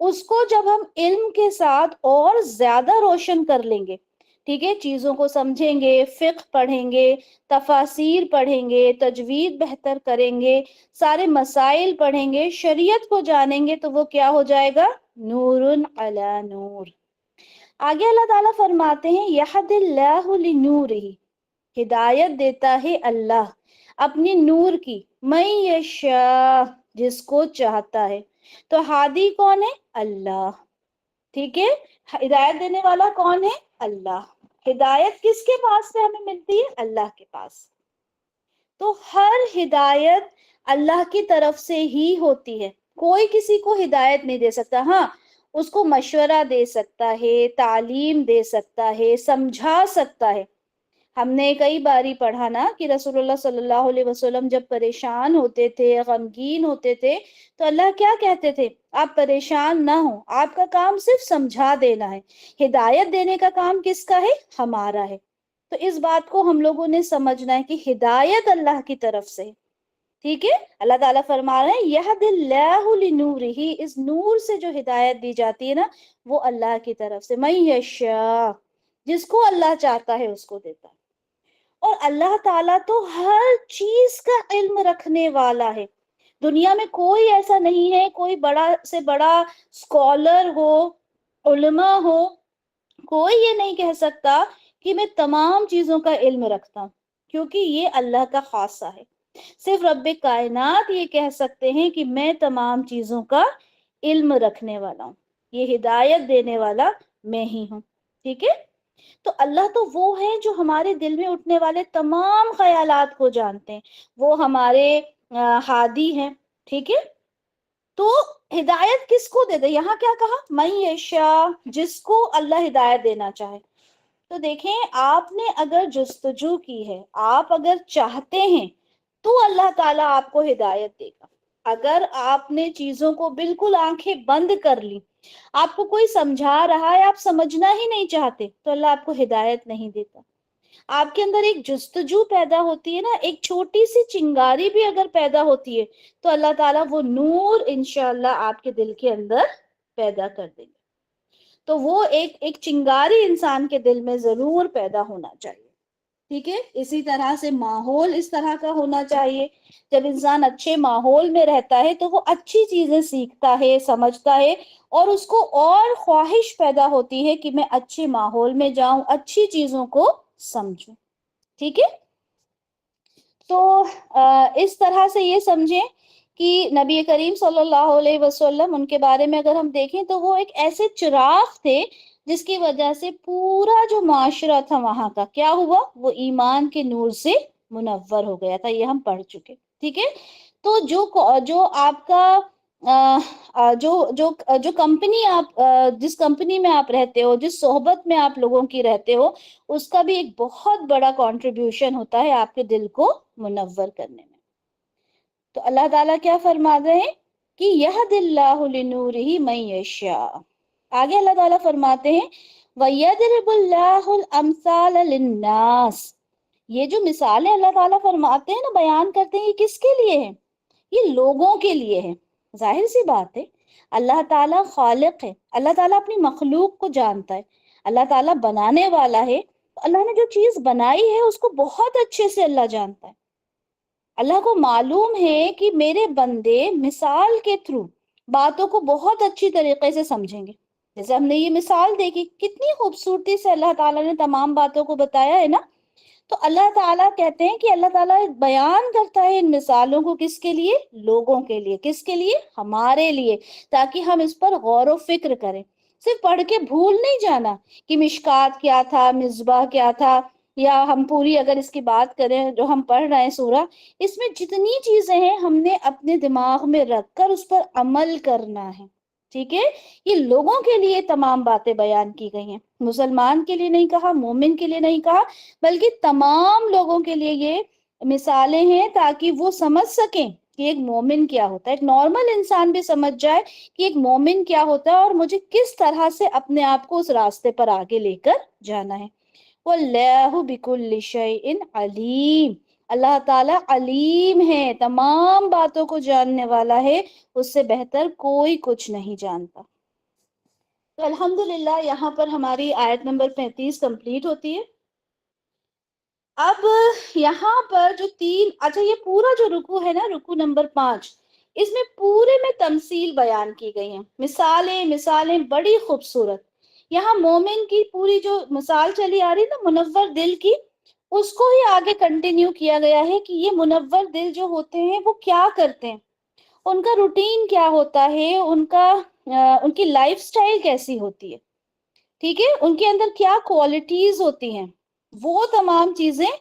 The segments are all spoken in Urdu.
اس کو جب ہم علم کے ساتھ اور زیادہ روشن کر لیں گے، ٹھیک ہے، چیزوں کو سمجھیں گے، فقہ پڑھیں گے، تفاسیر پڑھیں گے، تجوید بہتر کریں گے، سارے مسائل پڑھیں گے، شریعت کو جانیں گے، تو وہ کیا ہو جائے گا؟ نور علی نور۔ آگے اللہ تعالیٰ فرماتے ہیں یہد اللہ لنورہ، ہدایت دیتا ہے اللہ اپنی نور کی، من یشاء، جس کو چاہتا ہے۔ تو ہادی کون ہے؟ اللہ، ٹھیک ہے، ہدایت دینے والا کون ہے؟ اللہ۔ ہدایت کس کے پاس سے ہمیں ملتی ہے؟ اللہ کے پاس۔ تو ہر ہدایت اللہ کی طرف سے ہی ہوتی ہے، کوئی کسی کو ہدایت نہیں دے سکتا۔ ہاں، اس کو مشورہ دے سکتا ہے، تعلیم دے سکتا ہے، سمجھا سکتا ہے۔ ہم نے کئی باری پڑھا نا کہ رسول اللہ صلی اللہ علیہ وسلم جب پریشان ہوتے تھے، غمگین ہوتے تھے، تو اللہ کیا کہتے تھے؟ آپ پریشان نہ ہوں، آپ کا کام صرف سمجھا دینا ہے، ہدایت دینے کا کام کس کا ہے؟ ہمارا ہے۔ تو اس بات کو ہم لوگوں نے سمجھنا ہے کہ ہدایت اللہ کی طرف سے، ٹھیک ہے۔ اللہ تعالیٰ فرما رہے ہیں یہد اللہ لنورہ، اس نور سے جو ہدایت دی جاتی ہے نا، وہ اللہ کی طرف سے، من یشاء، جس کو اللہ چاہتا ہے اس کو دیتا ہے۔ اور اللہ تعالیٰ تو ہر چیز کا علم رکھنے والا ہے، دنیا میں کوئی ایسا نہیں ہے، کوئی بڑا سے بڑا اسکالر ہو، علماء ہو، کوئی یہ نہیں کہہ سکتا کہ میں تمام چیزوں کا علم رکھتا ہوں، کیونکہ یہ اللہ کا خاصہ ہے۔ صرف رب کائنات یہ کہہ سکتے ہیں کہ میں تمام چیزوں کا علم رکھنے والا ہوں، یہ ہدایت دینے والا میں ہی ہوں، ٹھیک ہے۔ تو اللہ تو وہ ہے جو ہمارے دل میں اٹھنے والے تمام خیالات کو جانتے ہیں، وہ ہمارے ہادی ہیں، ٹھیک ہے۔ تو ہدایت کس کو دے دے؟ یہاں کیا کہا؟ من یشاء، جس کو اللہ ہدایت دینا چاہے۔ تو دیکھیں، آپ نے اگر جستجو کی ہے، آپ اگر چاہتے ہیں، تو اللہ تعالیٰ آپ کو ہدایت دے گا۔ اگر آپ نے چیزوں کو بالکل آنکھیں بند کر لی، آپ کو کوئی سمجھا رہا ہے، آپ سمجھنا ہی نہیں چاہتے، تو اللہ آپ کو ہدایت نہیں دیتا۔ آپ کے اندر ایک جستجو پیدا ہوتی ہے نا، ایک چھوٹی سی چنگاری بھی اگر پیدا ہوتی ہے، تو اللہ تعالیٰ وہ نور انشاءاللہ آپ کے دل کے اندر پیدا کر دیں گے۔ تو وہ ایک چنگاری انسان کے دل میں ضرور پیدا ہونا چاہیے، ٹھیک ہے۔ اسی طرح سے ماحول اس طرح کا ہونا چاہیے، جب انسان اچھے ماحول میں رہتا ہے تو وہ اچھی چیزیں سیکھتا ہے، سمجھتا ہے، اور اس کو اور خواہش پیدا ہوتی ہے کہ میں اچھے ماحول میں جاؤں، اچھی چیزوں کو سمجھوں، ٹھیک ہے۔ تو اس طرح سے یہ سمجھیں کہ نبی کریم صلی اللہ علیہ وسلم، ان کے بارے میں اگر ہم دیکھیں تو وہ ایک ایسے چراغ تھے جس کی وجہ سے پورا جو معاشرہ تھا وہاں کا کیا ہوا؟ وہ ایمان کے نور سے منور ہو گیا تھا، یہ ہم پڑھ چکے، ٹھیک ہے۔ تو جو آپ کا جو کمپنی آپ جس کمپنی میں آپ رہتے ہو، جس صحبت میں آپ لوگوں کی رہتے ہو، اس کا بھی ایک بہت بڑا کنٹریبیوشن ہوتا ہے آپ کے دل کو منور کرنے میں۔ تو اللہ تعالیٰ کیا فرما رہے ہیں کہ یہد اللہ لنورہ من یشاء۔ آگے اللہ تعالیٰ فرماتے ہیں وَيَضْرِبُ اللَّهُ الْأَمْثَالَ لِلنَّاسِ۔ یہ جو مثالیں اللہ تعالیٰ فرماتے ہیں نا، بیان کرتے ہیں، یہ کس کے لیے ہے؟ یہ لوگوں کے لیے ہے۔ ظاہر سی بات ہے، اللہ تعالیٰ خالق ہے، اللہ تعالیٰ اپنی مخلوق کو جانتا ہے، اللہ تعالیٰ بنانے والا ہے، اللہ نے جو چیز بنائی ہے اس کو بہت اچھے سے اللہ جانتا ہے۔ اللہ کو معلوم ہے کہ میرے بندے مثال کے تھرو باتوں کو بہت اچھی طریقے سے سمجھیں گے۔ جیسے ہم نے یہ مثال دیکھی، کتنی خوبصورتی سے اللہ تعالیٰ نے تمام باتوں کو بتایا ہے نا۔ تو اللہ تعالیٰ کہتے ہیں کہ اللہ تعالیٰ بیان کرتا ہے ان مثالوں کو کس کے لیے؟ لوگوں کے لیے۔ کس کے لیے؟ ہمارے لیے، تاکہ ہم اس پر غور و فکر کریں۔ صرف پڑھ کے بھول نہیں جانا کہ مشکات کیا تھا، مصباح کیا تھا، یا ہم پوری اگر اس کی بات کریں جو ہم پڑھ رہے ہیں سورہ، اس میں جتنی چیزیں ہیں ہم نے اپنے دماغ میں رکھ کر اس پر عمل کرنا ہے، ٹھیک ہے۔ یہ لوگوں کے لیے تمام باتیں بیان کی گئی ہیں، مسلمان کے لیے نہیں کہا، مومن کے لیے نہیں کہا، بلکہ تمام لوگوں کے لیے یہ مثالیں ہیں، تاکہ وہ سمجھ سکیں کہ ایک مومن کیا ہوتا ہے، ایک نارمل انسان بھی سمجھ جائے کہ ایک مومن کیا ہوتا ہے، اور مجھے کس طرح سے اپنے آپ کو اس راستے پر آگے لے کر جانا ہے۔ وَاللَّهُ بِكُلِّ شَيْءٍ عَلِيمٌ۔ اللہ تعالیٰ علیم ہے، تمام باتوں کو جاننے والا ہے، اس سے بہتر کوئی کچھ نہیں جانتا۔ تو الحمدللہ یہاں پر ہماری آیت نمبر 35 کمپلیٹ ہوتی ہے. اب یہاں پر جو اچھا یہ پورا جو رکوع ہے نا، رکوع نمبر 5، اس میں پورے میں تمثیل بیان کی گئی ہیں، مثالیں بڑی خوبصورت. یہاں مومن کی پوری جو مثال چلی آ رہی نا منور دل کی، اس کو ہی آگے کنٹینیو کیا گیا ہے کہ یہ منور دل جو ہوتے ہیں وہ کیا کرتے ہیں، ان کا روٹین کیا ہوتا ہے، ان کی لائف سٹائل کیسی ہوتی ہے، ٹھیک ہے، ان کے اندر کیا کوالٹیز ہوتی ہیں، وہ تمام چیزیں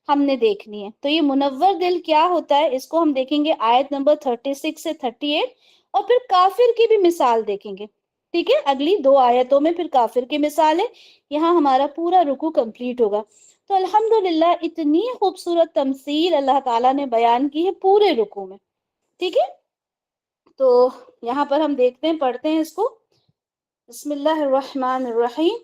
ہم نے دیکھنی ہے. تو یہ منور دل کیا ہوتا ہے، اس کو ہم دیکھیں گے آیت نمبر 36 سے 38، اور پھر کافر کی بھی مثال دیکھیں گے. ٹھیک ہے، اگلی 2 آیتوں میں پھر کافر کی مثال ہے. یہاں ہمارا پورا رکوع کمپلیٹ ہوگا. تو الحمدللہ اتنی خوبصورت تمثیل اللہ تعالیٰ نے بیان کی ہے پورے رکوع میں. ٹھیک ہے، تو یہاں پر ہم دیکھتے ہیں، پڑھتے ہیں اس کو. بسم اللہ الرحمن الرحیم.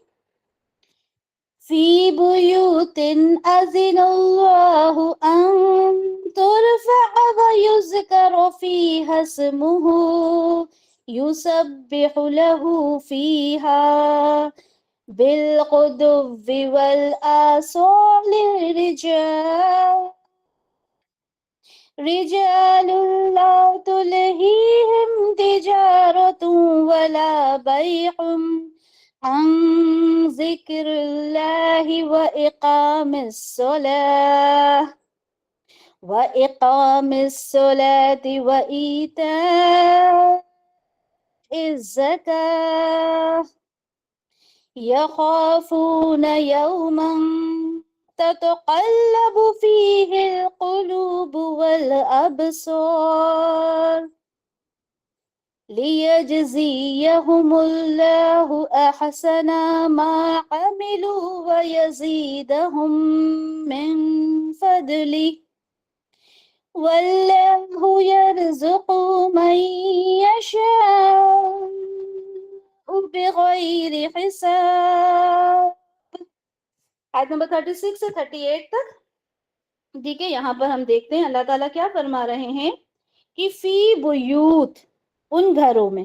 فی بیوت اذن اللہ ان ترفع ویذکر فیہا اسمہ یسبح لہ فیہا بالغدو والآصال رجال لا تلہیہم تجارت ولا بیع عن ذکر اللہ وإقام الصلاة وإيتاء الزکاة يخافون يوما تتقلب فيه القلوب والأبصار ليجزيهم الله أحسن ما عملوا ويزيدهم من فضله والله يرزق من يشاء بغیر حساب. آیت نمبر 36 سے 38 تک. ٹھیک ہے، یہاں پر ہم دیکھتے ہیں اللہ تعالیٰ کیا فرما رہے ہیں کہ فی بیوت، ان گھروں میں،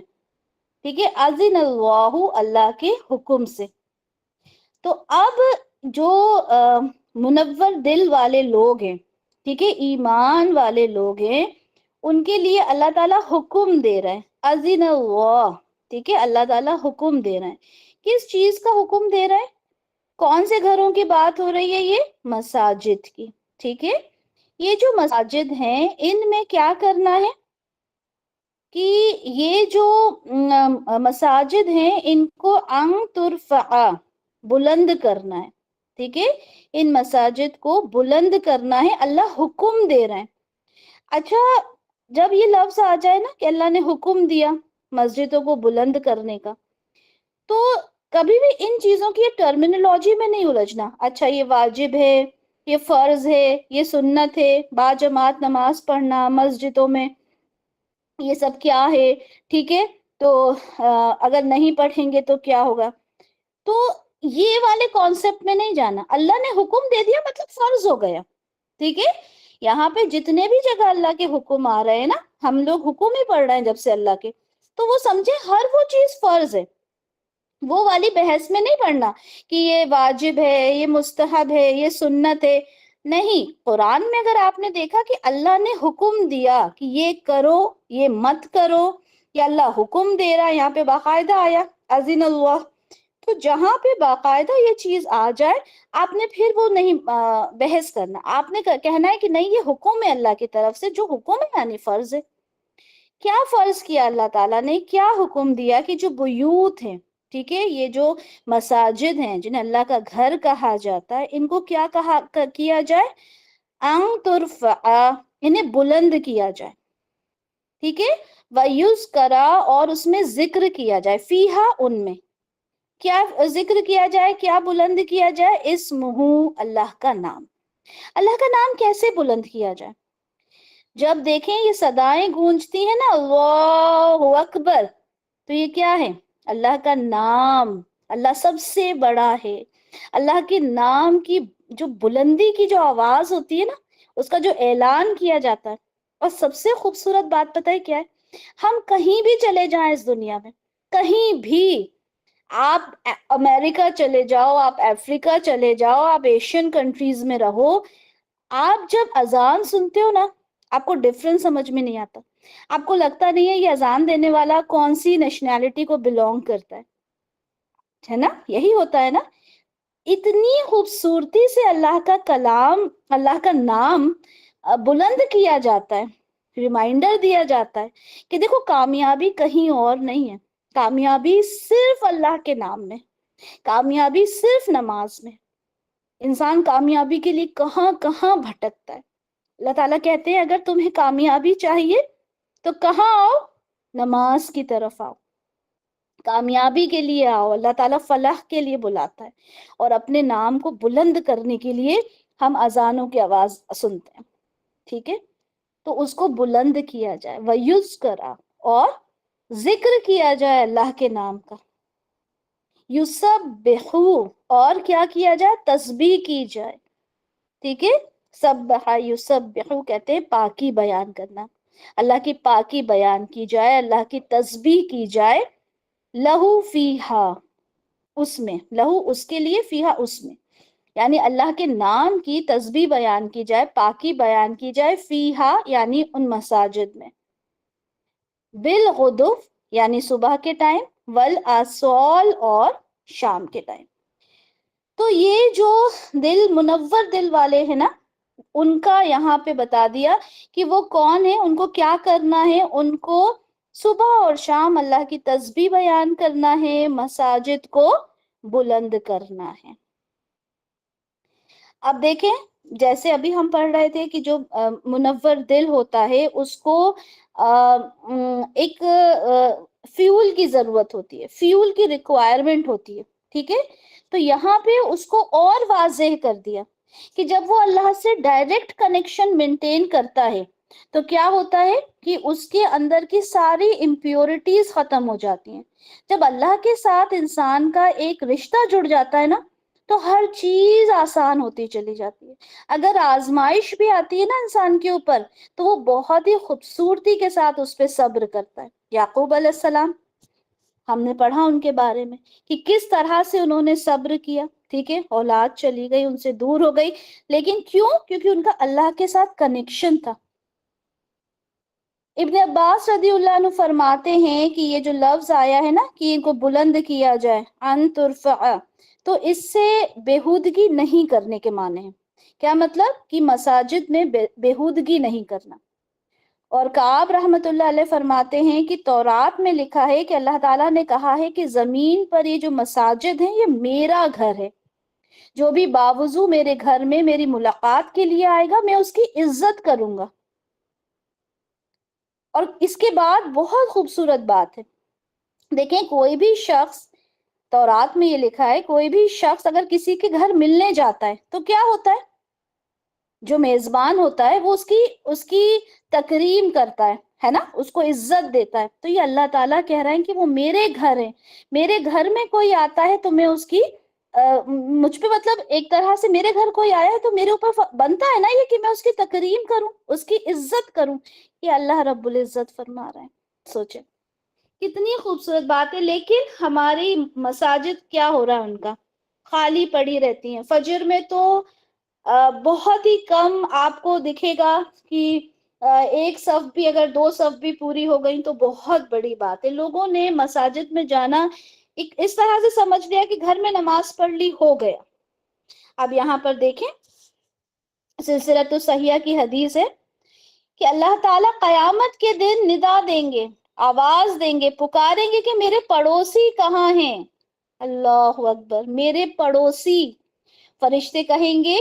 ٹھیک ہے، اذن اللہ، اللہ کے حکم سے. تو اب جو منور دل والے لوگ ہیں، ٹھیک ہے، ایمان والے لوگ ہیں، ان کے لیے اللہ تعالیٰ حکم دے رہے ہیں. اذن اللہ، ٹھیک ہے، اللہ تعالیٰ حکم دے رہے ہیں. کس چیز کا حکم دے رہے ہیں؟ کون سے گھروں کی بات ہو رہی ہے؟ یہ مساجد کی. ٹھیک ہے، یہ جو مساجد ہیں ان میں کیا کرنا ہے کہ یہ جو مساجد ہیں ان کو ان ترفع، بلند کرنا ہے. ٹھیک ہے، ان مساجد کو بلند کرنا ہے، اللہ حکم دے رہے ہیں. اچھا، جب یہ لفظ آ جائے نا کہ اللہ نے حکم دیا مسجدوں کو بلند کرنے کا، تو کبھی بھی ان چیزوں کی ٹرمینالوجی میں نہیں الجھنا. اچھا یہ واجب ہے، یہ فرض ہے، یہ سنت ہے، باجماعت نماز پڑھنا مسجدوں میں، یہ سب کیا ہے؟ ٹھیک ہے، تو اگر نہیں پڑھیں گے تو کیا ہوگا؟ تو یہ والے کانسیپٹ میں نہیں جانا. اللہ نے حکم دے دیا مطلب فرض ہو گیا. ٹھیک ہے، یہاں پہ جتنے بھی جگہ اللہ کے حکم آ رہے ہیں نا، ہم لوگ حکم ہی پڑھ رہے ہیں جب سے اللہ کے، تو وہ سمجھے ہر وہ چیز فرض ہے. وہ والی بحث میں نہیں پڑھنا کہ یہ واجب ہے، یہ مستحب ہے، یہ سنت ہے. نہیں، قرآن میں اگر آپ نے دیکھا کہ اللہ نے حکم دیا کہ یہ کرو، یہ مت کرو، یا اللہ حکم دے رہا ہے، یہاں پہ باقاعدہ آیا اذن اللہ. تو جہاں پہ باقاعدہ یہ چیز آ جائے، آپ نے پھر وہ نہیں بحث کرنا. آپ نے کہنا ہے کہ نہیں، یہ حکم ہے اللہ کی طرف سے، جو حکم ہے یعنی فرض ہے. کیا فرض کیا اللہ تعالیٰ نے؟ کیا حکم دیا کہ جو بیوت ہیں، ٹھیک ہے، یہ جو مساجد ہیں جنہیں اللہ کا گھر کہا جاتا ہے، ان کو کیا کیا جائے؟ ان ترفع، انہیں بلند کیا جائے. ٹھیک ہے، وَيُذْكَرَ، اور اس میں ذکر کیا جائے، فیہا، ان میں کیا ذکر کیا جائے، کیا بلند کیا جائے؟ اسمہ، اللہ کا نام. اللہ کا نام کیسے بلند کیا جائے؟ جب دیکھیں یہ صدائیں گونجتی ہیں نا اللہ اکبر، تو یہ کیا ہے؟ اللہ کا نام. اللہ سب سے بڑا ہے. اللہ کے نام کی جو بلندی کی جو آواز ہوتی ہے نا، اس کا جو اعلان کیا جاتا ہے. اور سب سے خوبصورت بات پتہ ہے کیا ہے؟ ہم کہیں بھی چلے جائیں اس دنیا میں، کہیں بھی، آپ امریکہ چلے جاؤ، آپ افریقہ چلے جاؤ، آپ ایشین کنٹریز میں رہو، آپ جب اذان سنتے ہو نا، آپ کو ڈفرنس سمجھ میں نہیں آتا. آپ کو لگتا نہیں ہے یہ اذان دینے والا کون سی نیشنلٹی کو بلونگ کرتا ہے نا؟ یہی ہوتا ہے نا. اتنی خوبصورتی سے اللہ کا کلام، اللہ کا نام بلند کیا جاتا ہے، ریمائنڈر دیا جاتا ہے کہ دیکھو کامیابی کہیں اور نہیں ہے، کامیابی صرف اللہ کے نام میں، کامیابی صرف نماز میں. انسان کامیابی کے لیے کہاں کہاں بھٹکتا ہے. اللہ تعالیٰ کہتے ہیں اگر تمہیں کامیابی چاہیے تو کہاں آؤ؟ نماز کی طرف آؤ. کامیابی کے لیے آؤ. اللہ تعالیٰ فلاح کے لیے بلاتا ہے، اور اپنے نام کو بلند کرنے کے لیے ہم اذانوں کی آواز سنتے ہیں. ٹھیک ہے، تو اس کو بلند کیا جائے، وَيُذْكَرَ، اور ذکر کیا جائے اللہ کے نام کا. یُسَبِّحُ، اور کیا کیا جائے؟ تسبیح کی جائے. ٹھیک ہے، سبح یسبح کہتے ہیں پاکی بیان کرنا، اللہ کی پاکی بیان کی جائے، اللہ کی تسبیح کی جائے. لہو فیہا، اس میں، لہو اس کے لیے، فیہا اس میں، یعنی اللہ کے نام کی تسبیح بیان کی جائے، پاکی بیان کی جائے، فیہا یعنی ان مساجد میں، بالغدو یعنی صبح کے ٹائم، والآصال اور شام کے ٹائم. تو یہ جو دل منور دل والے ہیں نا، ان کا یہاں پہ بتا دیا کہ وہ کون ہے، ان کو کیا کرنا ہے. ان کو صبح اور شام اللہ کی تسبیح بیان کرنا ہے، مساجد کو بلند کرنا ہے. اب دیکھیں، جیسے ابھی ہم پڑھ رہے تھے کہ جو منور دل ہوتا ہے اس کو ایک فیول کی ضرورت ہوتی ہے، فیول کی ریکوائرمنٹ ہوتی ہے. ٹھیک ہے، تو یہاں پہ اس کو اور واضح کر دیا کہ جب وہ اللہ سے ڈائریکٹ کنیکشن مینٹین کرتا ہے تو کیا ہوتا ہے کہ اس کے اندر کی ساری امپیورٹیز ختم ہو جاتی ہیں. جب اللہ کے ساتھ انسان کا ایک رشتہ جڑ جاتا ہے نا، تو ہر چیز آسان ہوتی چلی جاتی ہے. اگر آزمائش بھی آتی ہے نا انسان کے اوپر، تو وہ بہت ہی خوبصورتی کے ساتھ اس پہ صبر کرتا ہے. یعقوب علیہ السلام، ہم نے پڑھا ان کے بارے میں کہ کس طرح سے انہوں نے صبر کیا. ٹھیک ہے، اولاد چلی گئی، ان سے دور ہو گئی، لیکن کیوں؟ کیونکہ ان کا اللہ کے ساتھ کنیکشن تھا. ابن عباس رضی اللہ عنہ فرماتے ہیں کہ یہ جو لفظ آیا ہے نا کہ ان کو بلند کیا جائے، ان ترفع، تو اس سے بےہودگی نہیں کرنے کے معنی ہیں. کیا مطلب؟ کہ مساجد میں بےہودگی نہیں کرنا. اور کعب رحمت اللہ علیہ فرماتے ہیں کہ تورات میں لکھا ہے کہ اللہ تعالیٰ نے کہا ہے کہ زمین پر یہ جو مساجد ہیں یہ میرا گھر ہے، جو بھی باوضو میرے گھر میں میری ملاقات کے لیے آئے گا میں اس کی عزت کروں گا. اور اس کے بعد بہت خوبصورت بات ہے، دیکھیں کوئی بھی شخص، تورات میں یہ لکھا ہے، کوئی بھی شخص اگر کسی کے گھر ملنے جاتا ہے تو کیا ہوتا ہے؟ جو میزبان ہوتا ہے وہ اس کی تکریم کرتا ہے نا، اس کو عزت دیتا ہے. تو یہ اللہ تعالیٰ کہہ رہے ہیں کہ وہ میرے گھر ہیں، میرے گھر میں کوئی آتا ہے تو میں اس کی مجھ پہ، مطلب ایک طرح سے میرے گھر کوئی آیا ہے تو میرے اوپر بنتا ہے نا یہ کہ میں اس کی تکریم کروں، اس کی عزت کروں. یہ اللہ رب العزت فرما رہے ہیں. سوچیں کتنی خوبصورت بات ہے. لیکن ہماری مساجد کیا ہو رہا ہے؟ ان کا خالی پڑی رہتی ہیں. فجر میں تو بہت ہی کم آپ کو دکھے گا کہ ایک صف بھی، اگر دو صف بھی پوری ہو گئی تو بہت بڑی بات ہے. لوگوں نے مساجد میں جانا ایک اس طرح سے سمجھ لیا کہ گھر میں نماز پڑھ لی، ہو گیا. اب یہاں پر دیکھیں سلسلۃ الصحیحہ کی حدیث ہے کہ اللہ تعالیٰ قیامت کے دن ندا دیں گے، آواز دیں گے، پکاریں گے کہ میرے پڑوسی کہاں ہیں. اللہ اکبر، میرے پڑوسی. فرشتے کہیں گے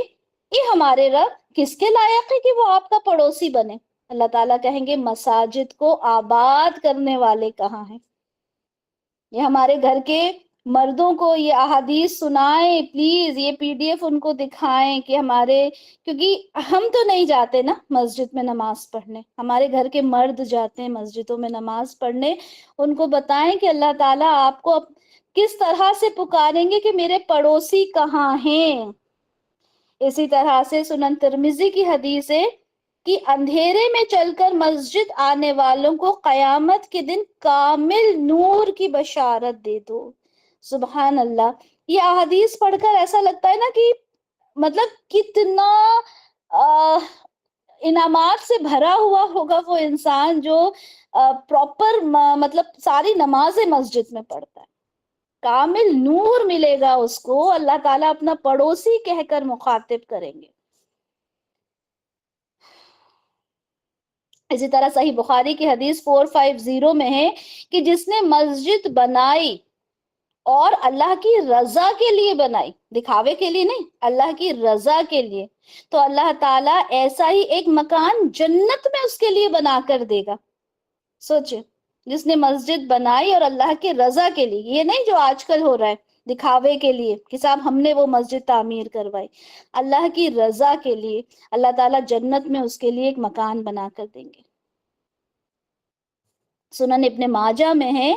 یہ ہمارے رب کس کے لائق ہے کہ وہ آپ کا پڑوسی بنے؟ اللہ تعالیٰ کہیں گے مساجد کو آباد کرنے والے کہاں ہیں؟ یہ ہمارے گھر کے مردوں کو یہ احادیث سنائیں پلیز، یہ PDF ان کو دکھائیں کہ ہمارے، کیونکہ ہم تو نہیں جاتے نا مسجد میں نماز پڑھنے، ہمارے گھر کے مرد جاتے ہیں مسجدوں میں نماز پڑھنے. ان کو بتائیں کہ اللہ تعالیٰ آپ کو کس طرح سے پکاریں گے کہ میرے پڑوسی کہاں ہیں. اسی طرح سے سنن ترمذی کی حدیث ہے کہ اندھیرے میں چل کر مسجد آنے والوں کو قیامت کے دن کامل نور کی بشارت دے دو. سبحان اللہ. یہ احادیث پڑھ کر ایسا لگتا ہے نا کہ مطلب کتنا انعامات سے بھرا ہوا ہوگا وہ انسان جو پراپر مطلب ساری نمازیں مسجد میں پڑھتا ہے. کامل نور ملے گا اس کو، اللہ تعالیٰ اپنا پڑوسی کہہ کر مخاطب کریں گے. اسی طرح صحیح بخاری کی حدیث 450 میں ہے کہ جس نے مسجد بنائی اور اللہ کی رضا کے لیے بنائی، دکھاوے کے لیے نہیں، اللہ کی رضا کے لیے، تو اللہ تعالیٰ ایسا ہی ایک مکان جنت میں اس کے لیے بنا کر دے گا. سوچے، جس نے مسجد بنائی اور اللہ کی رضا کے لیے، یہ نہیں جو آج کل ہو رہا ہے دکھاوے کے لیے کہ صاحب ہم نے وہ مسجد تعمیر کروائی، اللہ کی رضا کے لیے اللہ تعالیٰ جنت میں اس کے لیے ایک مکان بنا کر دیں گے. سنن ابن ماجہ میں ہے،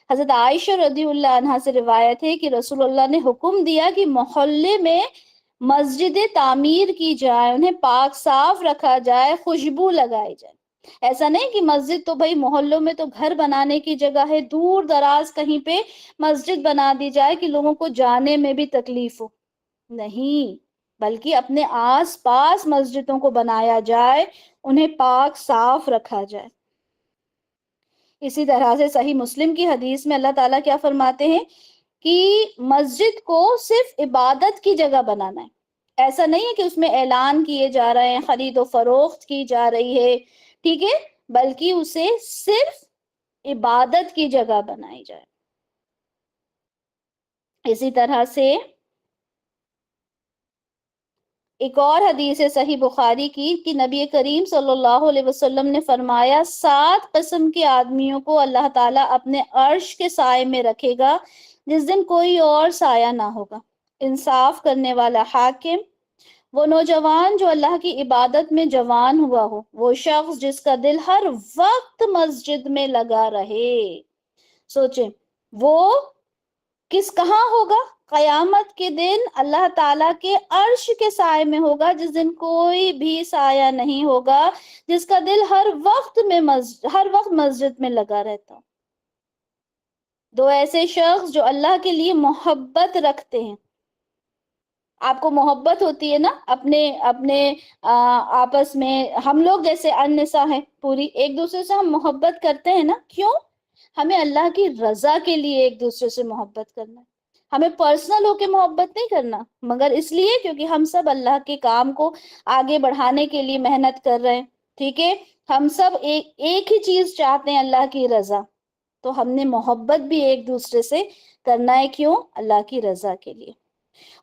حضرت عائشہ رضی اللہ عنہا سے روایت ہے کہ رسول اللہ نے حکم دیا کہ محلے میں مسجدیں تعمیر کی جائے، انہیں پاک صاف رکھا جائے، خوشبو لگائی جائے. ایسا نہیں کہ مسجد تو بھائی محلوں میں تو گھر بنانے کی جگہ ہے، دور دراز کہیں پہ مسجد بنا دی جائے کہ لوگوں کو جانے میں بھی تکلیف ہو. نہیں، بلکہ اپنے آس پاس مسجدوں کو بنایا جائے، انہیں پاک صاف رکھا جائے. اسی طرح سے صحیح مسلم کی حدیث میں اللہ تعالیٰ کیا فرماتے ہیں کہ مسجد کو صرف عبادت کی جگہ بنانا ہے. ایسا نہیں ہے کہ اس میں اعلان کیے جا رہے ہیں، خرید و فروخت کی جا رہی ہے، ٹھیک ہے، بلکہ اسے صرف عبادت کی جگہ بنائی جائے. اسی طرح سے ایک اور حدیث ہے صحیح بخاری کی کہ نبی کریم صلی اللہ علیہ وسلم نے فرمایا 7 قسم کے آدمیوں کو اللہ تعالیٰ اپنے عرش کے سائے میں رکھے گا جس دن کوئی اور سایہ نہ ہوگا. انصاف کرنے والا حاکم، وہ نوجوان جو اللہ کی عبادت میں جوان ہوا ہو، وہ شخص جس کا دل ہر وقت مسجد میں لگا رہے. سوچیں، وہ کہاں ہوگا؟ قیامت کے دن اللہ تعالیٰ کے عرش کے سائے میں ہوگا، جس دن کوئی بھی سایہ نہیں ہوگا، جس کا دل ہر وقت مسجد میں لگا رہتا. 2 ایسے شخص جو اللہ کے لیے محبت رکھتے ہیں. آپ کو محبت ہوتی ہے نا اپنے آپس میں، ہم لوگ جیسے النساء ہیں پوری ایک دوسرے سے ہم محبت کرتے ہیں نا، کیوں؟ ہمیں اللہ کی رضا کے لیے ایک دوسرے سے محبت کرنا ہے. ہمیں پرسنل ہو کے محبت نہیں کرنا، مگر اس لیے کیونکہ ہم سب اللہ کے کام کو آگے بڑھانے کے لیے محنت کر رہے ہیں، ٹھیک ہے، ہم سب ایک ہی چیز چاہتے ہیں، اللہ کی رضا. تو ہم نے محبت بھی ایک دوسرے سے کرنا ہے، کیوں؟ اللہ کی رضا کے لیے.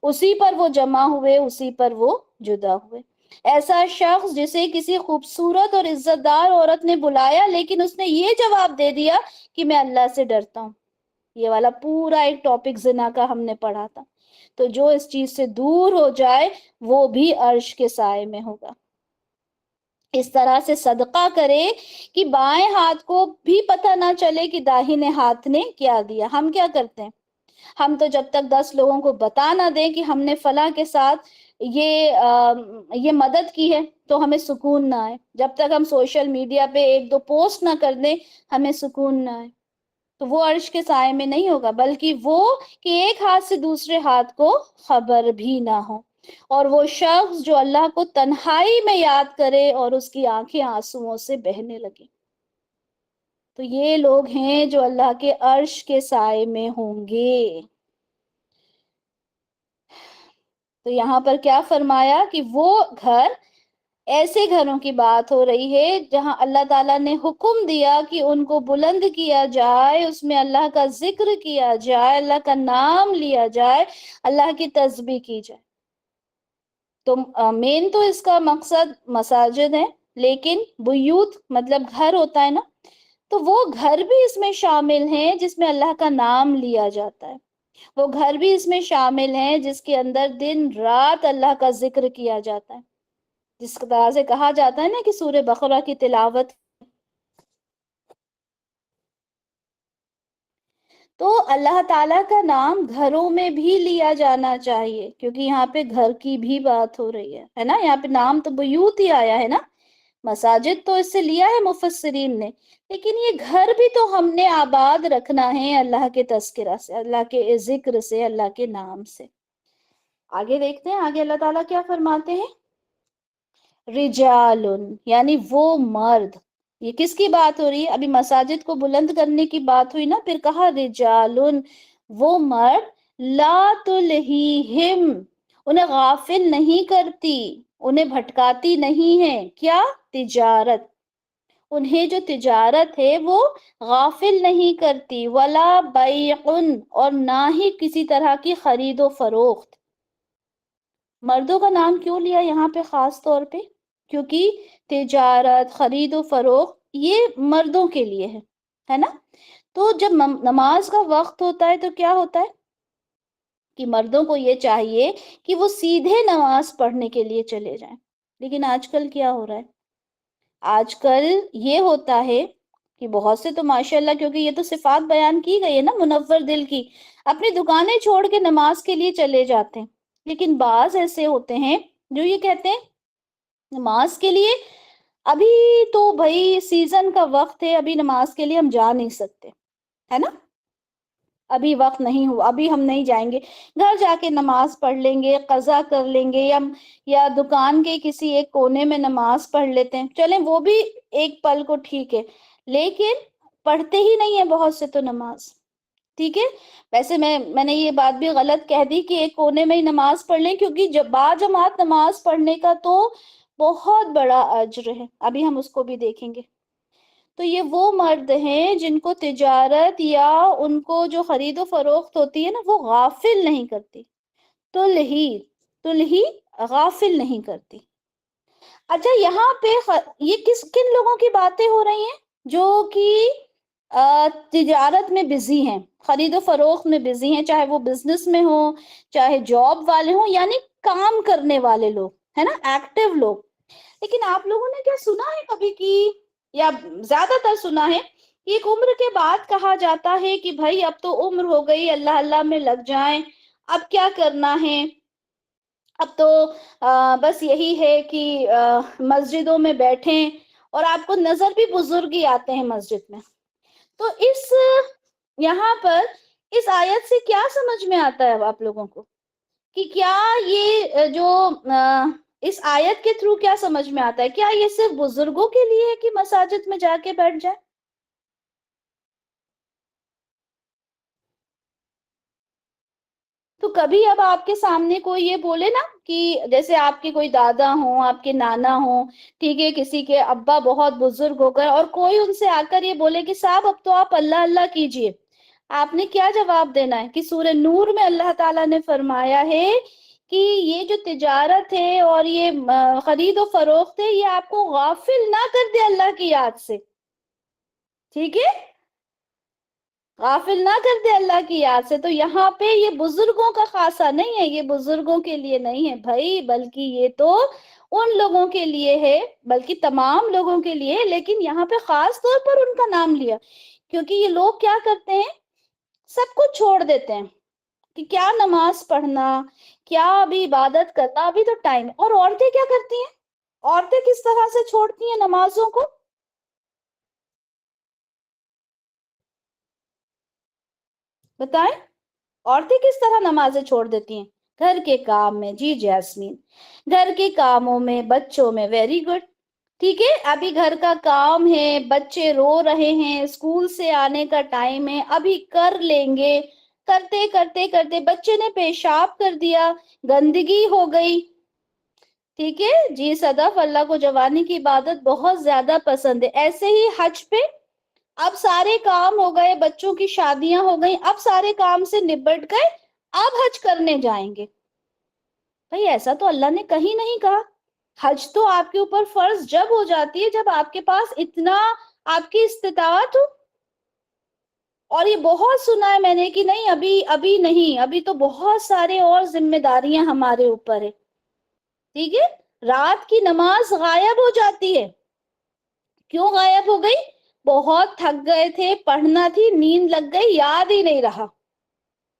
اسی پر وہ جمع ہوئے، اسی پر وہ جدا ہوئے. ایسا شخص جسے کسی خوبصورت اور عزت دار عورت نے بلایا لیکن اس نے یہ جواب دے دیا کہ میں اللہ سے ڈرتا ہوں. یہ والا پورا ایک ٹاپک زنا کا ہم نے پڑھا تھا. تو جو اس چیز سے دور ہو جائے وہ بھی عرش کے سائے میں ہوگا. اس طرح سے صدقہ کرے کہ بائیں ہاتھ کو بھی پتہ نہ چلے کہ داہنے ہاتھ نے کیا دیا. ہم کیا کرتے ہیں؟ ہم تو جب تک 10 لوگوں کو بتا نہ دیں کہ ہم نے فلاں کے ساتھ یہ مدد کی ہے تو ہمیں سکون نہ آئے. جب تک ہم سوشل میڈیا پہ 1-2 پوسٹ نہ کر دیں ہمیں سکون نہ آئے. تو وہ عرش کے سائے میں نہیں ہوگا، بلکہ وہ کہ ایک ہاتھ سے دوسرے ہاتھ کو خبر بھی نہ ہو. اور وہ شخص جو اللہ کو تنہائی میں یاد کرے اور اس کی آنکھیں آنسوؤں سے بہنے لگیں. تو یہ لوگ ہیں جو اللہ کے عرش کے سائے میں ہوں گے. تو یہاں پر کیا فرمایا کہ وہ گھر، ایسے گھروں کی بات ہو رہی ہے جہاں اللہ تعالیٰ نے حکم دیا کہ ان کو بلند کیا جائے، اس میں اللہ کا ذکر کیا جائے، اللہ کا نام لیا جائے، اللہ کی تسبیح کی جائے. تو مین تو اس کا مقصد مساجد ہے، لیکن بیوت مطلب گھر ہوتا ہے نا، تو وہ گھر بھی اس میں شامل ہیں جس میں اللہ کا نام لیا جاتا ہے. وہ گھر بھی اس میں شامل ہیں جس کے اندر دن رات اللہ کا ذکر کیا جاتا ہے. جس طرح سے کہا جاتا ہے نا کہ سورہ بقرہ کی تلاوت. تو اللہ تعالیٰ کا نام گھروں میں بھی لیا جانا چاہیے، کیونکہ یہاں پہ گھر کی بھی بات ہو رہی ہے نا. یہاں پہ نام تو بیوت ہی آیا ہے نا، مساجد تو اس سے لیا ہے مفسرین نے، لیکن یہ گھر بھی تو ہم نے آباد رکھنا ہے اللہ کے تذکرہ سے، اللہ کے ذکر سے، اللہ کے نام سے۔ آگے دیکھتے ہیں، آگے اللہ تعالیٰ کیا فرماتے ہیں، رجال، یعنی وہ مرد۔ یہ کس کی بات ہو رہی ہے؟ ابھی مساجد کو بلند کرنے کی بات ہوئی نا، پھر کہا رجال، وہ مرد، لا تلہیہم، انہیں غافل نہیں کرتی، انہیں بھٹکاتی نہیں ہے، کیا؟ تجارت، انہیں جو تجارت ہے وہ غافل نہیں کرتی، ولا بیع، اور نہ ہی کسی طرح کی خرید و فروخت۔ مردوں کا نام کیوں لیا یہاں پہ خاص طور پہ؟ کیونکہ تجارت، خرید و فروخت یہ مردوں کے لیے ہے نا؟ تو جب نماز کا وقت ہوتا ہے تو کیا ہوتا ہے کہ مردوں کو یہ چاہیے کہ وہ سیدھے نماز پڑھنے کے لیے چلے جائیں، لیکن آج کل کیا ہو رہا ہے؟ آج کل یہ ہوتا ہے کہ بہت سے تو ماشاءاللہ، کیونکہ یہ تو صفات بیان کی گئی ہے نا منور دل کی، اپنی دکانیں چھوڑ کے نماز کے لیے چلے جاتے ہیں۔ لیکن بعض ایسے ہوتے ہیں جو یہ کہتے ہیں نماز کے لیے ابھی تو بھائی سیزن کا وقت ہے، ابھی نماز کے لیے ہم جا نہیں سکتے، ہے نا؟ ابھی وقت نہیں ہوا، ابھی ہم نہیں جائیں گے، گھر جا کے نماز پڑھ لیں گے، قضا کر لیں گے، یا دکان کے کسی ایک کونے میں نماز پڑھ لیتے ہیں، چلیں وہ بھی ایک پل کو ٹھیک ہے، لیکن پڑھتے ہی نہیں ہیں بہت سے تو نماز، ٹھیک ہے؟ ویسے میں نے یہ بات بھی غلط کہہ دی کہ ایک کونے میں ہی نماز پڑھ لیں، کیونکہ جب با جماعت نماز پڑھنے کا تو بہت بڑا اجر ہے، ابھی ہم اس کو بھی دیکھیں گے۔ تو یہ وہ مرد ہیں جن کو تجارت یا ان کو جو خرید و فروخت ہوتی ہے نا وہ غافل نہیں کرتی، تلہی غافل نہیں کرتی۔ اچھا، یہاں پہ یہ کن لوگوں کی باتیں ہو رہی ہیں؟ جو کہ تجارت میں بزی ہیں، خرید و فروخت میں بزی ہیں، چاہے وہ بزنس میں ہوں، چاہے جاب والے ہوں، یعنی کام کرنے والے لوگ، ہے نا، ایکٹیو لوگ۔ لیکن آپ لوگوں نے کیا سنا ہے کبھی کی، یا زیادہ تر سنا ہے، ایک عمر کے بعد کہا جاتا ہے کہ بھائی اب تو عمر ہو گئی، اللہ اللہ میں لگ جائیں، اب کیا کرنا ہے، اب تو بس یہی ہے کہ مسجدوں میں بیٹھیں، اور آپ کو نظر بھی بزرگ ہی آتے ہیں مسجد میں۔ تو یہاں پر اس آیت سے کیا سمجھ میں آتا ہے آپ لوگوں کو، کہ کیا یہ جو اس آیت کے تھرو کیا سمجھ میں آتا ہے، کیا یہ صرف بزرگوں کے لیے ہے کہ مساجد میں جا کے بیٹھ جائیں؟ تو کبھی اب آپ کے سامنے کوئی یہ بولے نا کہ جیسے آپ کے کوئی دادا ہوں، آپ کے نانا ہوں، ٹھیک ہے، کسی کے ابا بہت بزرگ ہو گئے، اور کوئی ان سے آ کر یہ بولے کہ صاحب اب تو آپ اللہ اللہ کیجئے، آپ نے کیا جواب دینا ہے؟ کہ سورہ نور میں اللہ تعالیٰ نے فرمایا ہے کہ یہ جو تجارت ہے اور یہ خرید و فروخت ہے، یہ آپ کو غافل نہ کر دے اللہ کی یاد سے، ٹھیک ہے؟ غافل نہ کر دے اللہ کی یاد سے۔ تو یہاں پہ یہ بزرگوں کا خاصہ نہیں ہے، یہ بزرگوں کے لیے نہیں ہے بھائی، بلکہ یہ تو ان لوگوں کے لیے ہے، بلکہ تمام لوگوں کے لیے، لیکن یہاں پہ خاص طور پر ان کا نام لیا، کیونکہ یہ لوگ کیا کرتے ہیں، سب کچھ چھوڑ دیتے ہیں، کہ کیا نماز پڑھنا، کیا ابھی عبادت کرنا، ابھی تو ٹائم۔ اور عورتیں کیا کرتی ہیں، عورتیں کس طرح سے چھوڑتی ہیں نمازوں کو؟ بتائیں، عورتیں کس طرح نمازیں چھوڑ دیتی ہیں؟ گھر کے کام میں، جی جیسمین، گھر کے کاموں میں، بچوں میں، ویری گڈ، ٹھیک ہے، ابھی گھر کا کام ہے، بچے رو رہے ہیں، اسکول سے آنے کا ٹائم ہے، ابھی کر لیں گے، کرتے کرتے کرتے بچے نے پیشاب کر دیا، گندگی ہو گئی، ٹھیک ہے جی صدف، اللہ کو جوانی کی عبادت بہت زیادہ پسند ہے۔ ایسے ہی حج پہ اب سارے کام ہو گئے، بچوں کی شادیاں ہو گئیں، اب سارے کام سے نبٹ گئے، اب حج کرنے جائیں گے۔ بھئی ایسا تو اللہ نے کہیں نہیں کہا، حج تو آپ کے اوپر فرض جب ہو جاتی ہے جب آپ کے پاس اتنا آپ کی استطاعت ہو۔ اور یہ بہت سنا ہے میں نے کہ نہیں ابھی نہیں، ابھی تو بہت سارے اور ذمہ داریاں ہمارے اوپر ہے، ٹھیک ہے؟ رات کی نماز غائب ہو جاتی ہے، کیوں غائب ہو گئی؟ بہت تھک گئے تھے، پڑھنا تھی، نیند لگ گئی، یاد ہی نہیں رہا،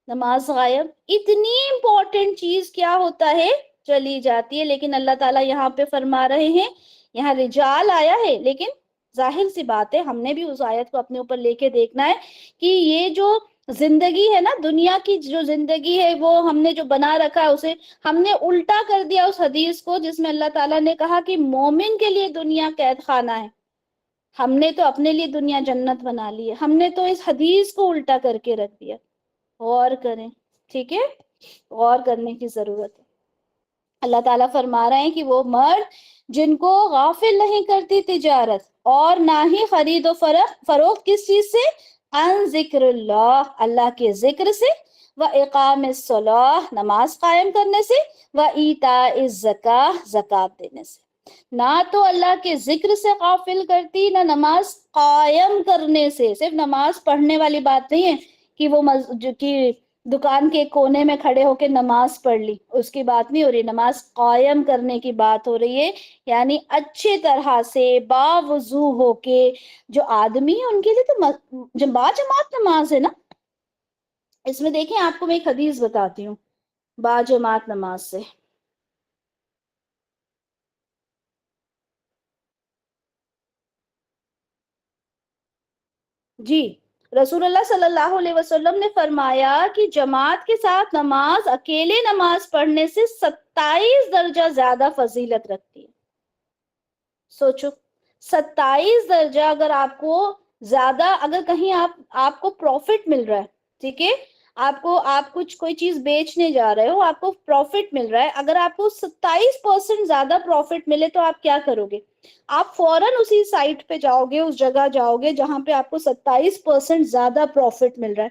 نماز غائب۔ اتنی امپورٹنٹ چیز کیا ہوتا ہے، چلی جاتی ہے۔ لیکن اللہ تعالیٰ یہاں پہ فرما رہے ہیں یہاں رجال آیا ہے، لیکن ظاہر سی بات ہے ہم نے بھی اس آیت کو اپنے اوپر لے کے دیکھنا ہے کہ یہ جو زندگی ہے نا، دنیا کی جو زندگی ہے وہ ہم نے جو بنا رکھا ہے اسے ہم نے الٹا کر دیا اس حدیث کو جس میں اللہ تعالیٰ نے کہا کہ مومن کے لیے دنیا قید خانہ ہے. ہم نے تو اپنے لیے دنیا جنت بنا لی ہے. ہم نے تو اس حدیث کو الٹا کر کے رکھ دیا. غور کریں، ٹھیک ہے، غور کرنے کی ضرورت ہے. اللہ تعالیٰ فرما رہے ہیں کہ وہ مرد جن کو غافل نہیں کرتی تجارت اور نہ ہی خرید و فروخت کس چیز سے؟ ان ذکر اللہ، اللہ کے ذکر سے، وَإِقَامِ الصَّلَاةِ نماز قائم کرنے سے، وَإِيتَاءِ الزَّكَاةِ زکوٰۃ دینے سے. نہ تو اللہ کے ذکر سے غافل کرتی، نہ نماز قائم کرنے سے. صرف نماز پڑھنے والی بات نہیں ہے کہ وہ دکان کے کونے میں کھڑے ہو کے نماز پڑھ لی، اس کی بات نہیں ہو رہی. نماز قائم کرنے کی بات ہو رہی ہے، یعنی اچھے طرح سے باوضو ہو کے. جو آدمی ہے ان کے لیے تو باجماعت نماز ہے نا. اس میں دیکھیں آپ کو میں ایک حدیث بتاتی ہوں باجماعت نماز سے. جی، رسول اللہ صلی اللہ علیہ وسلم نے فرمایا کہ جماعت کے ساتھ نماز اکیلے نماز پڑھنے سے 27 درجہ زیادہ فضیلت رکھتی ہے. سوچو، 27 درجہ اگر آپ کو زیادہ، اگر کہیں آپ کو پروفٹ مل رہا ہے، ٹھیک ہے، آپ کچھ کوئی چیز بیچنے جا رہے ہو، آپ کو پروفٹ مل رہا ہے، اگر آپ کو 27% زیادہ پروفٹ ملے تو آپ کیا کرو گے؟ آپ فوراً اسی سائٹ پہ جاؤ گے، اس جگہ جاؤ گے جہاں پہ آپ کو 27% زیادہ پروفٹ مل رہا ہے.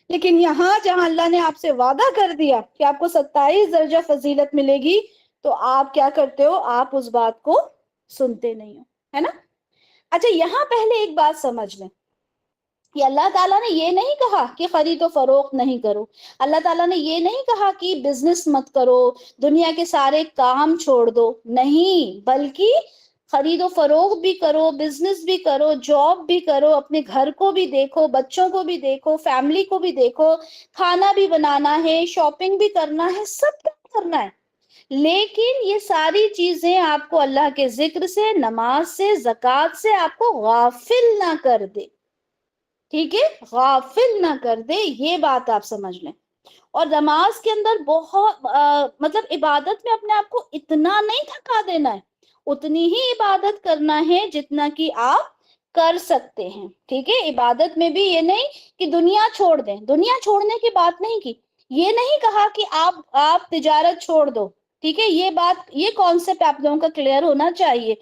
لیکن یہاں جہاں اللہ نے آپ سے وعدہ کر دیا کہ آپ کو 27 درجہ فضیلت ملے گی، تو آپ کیا کرتے ہو؟ آپ اس بات کو سنتے نہیں ہو، ہے نا. اچھا، یہاں پہلے ایک بات سمجھ لیں کہ اللہ تعالیٰ نے یہ نہیں کہا کہ خرید و فروخت نہیں کرو. اللہ تعالیٰ نے یہ نہیں کہا کہ بزنس مت کرو، دنیا کے سارے کام چھوڑ دو. نہیں، بلکہ خرید و فروخت بھی کرو، بزنس بھی کرو، جاب بھی کرو، اپنے گھر کو بھی دیکھو، بچوں کو بھی دیکھو، فیملی کو بھی دیکھو، کھانا بھی بنانا ہے، شاپنگ بھی کرنا ہے، سب کرنا ہے. لیکن یہ ساری چیزیں آپ کو اللہ کے ذکر سے، نماز سے، زکوٰۃ سے آپ کو غافل نہ کر دے. ٹھیک ہے، غافل نہ کر دے، یہ بات آپ سمجھ لیں. اور نماز کے اندر بہت مطلب عبادت میں اپنے آپ کو اتنا نہیں تھکا دینا ہے، اتنی ہی عبادت کرنا ہے جتنا کہ آپ کر سکتے ہیں. ٹھیک ہے، عبادت میں بھی یہ نہیں کہ دنیا چھوڑ دیں. دنیا چھوڑنے کی بات نہیں کی، یہ نہیں کہا کہ آپ تجارت چھوڑ دو. ٹھیک ہے، یہ بات، یہ کانسیپٹ آپ لوگوں کا کلیئر ہونا چاہیے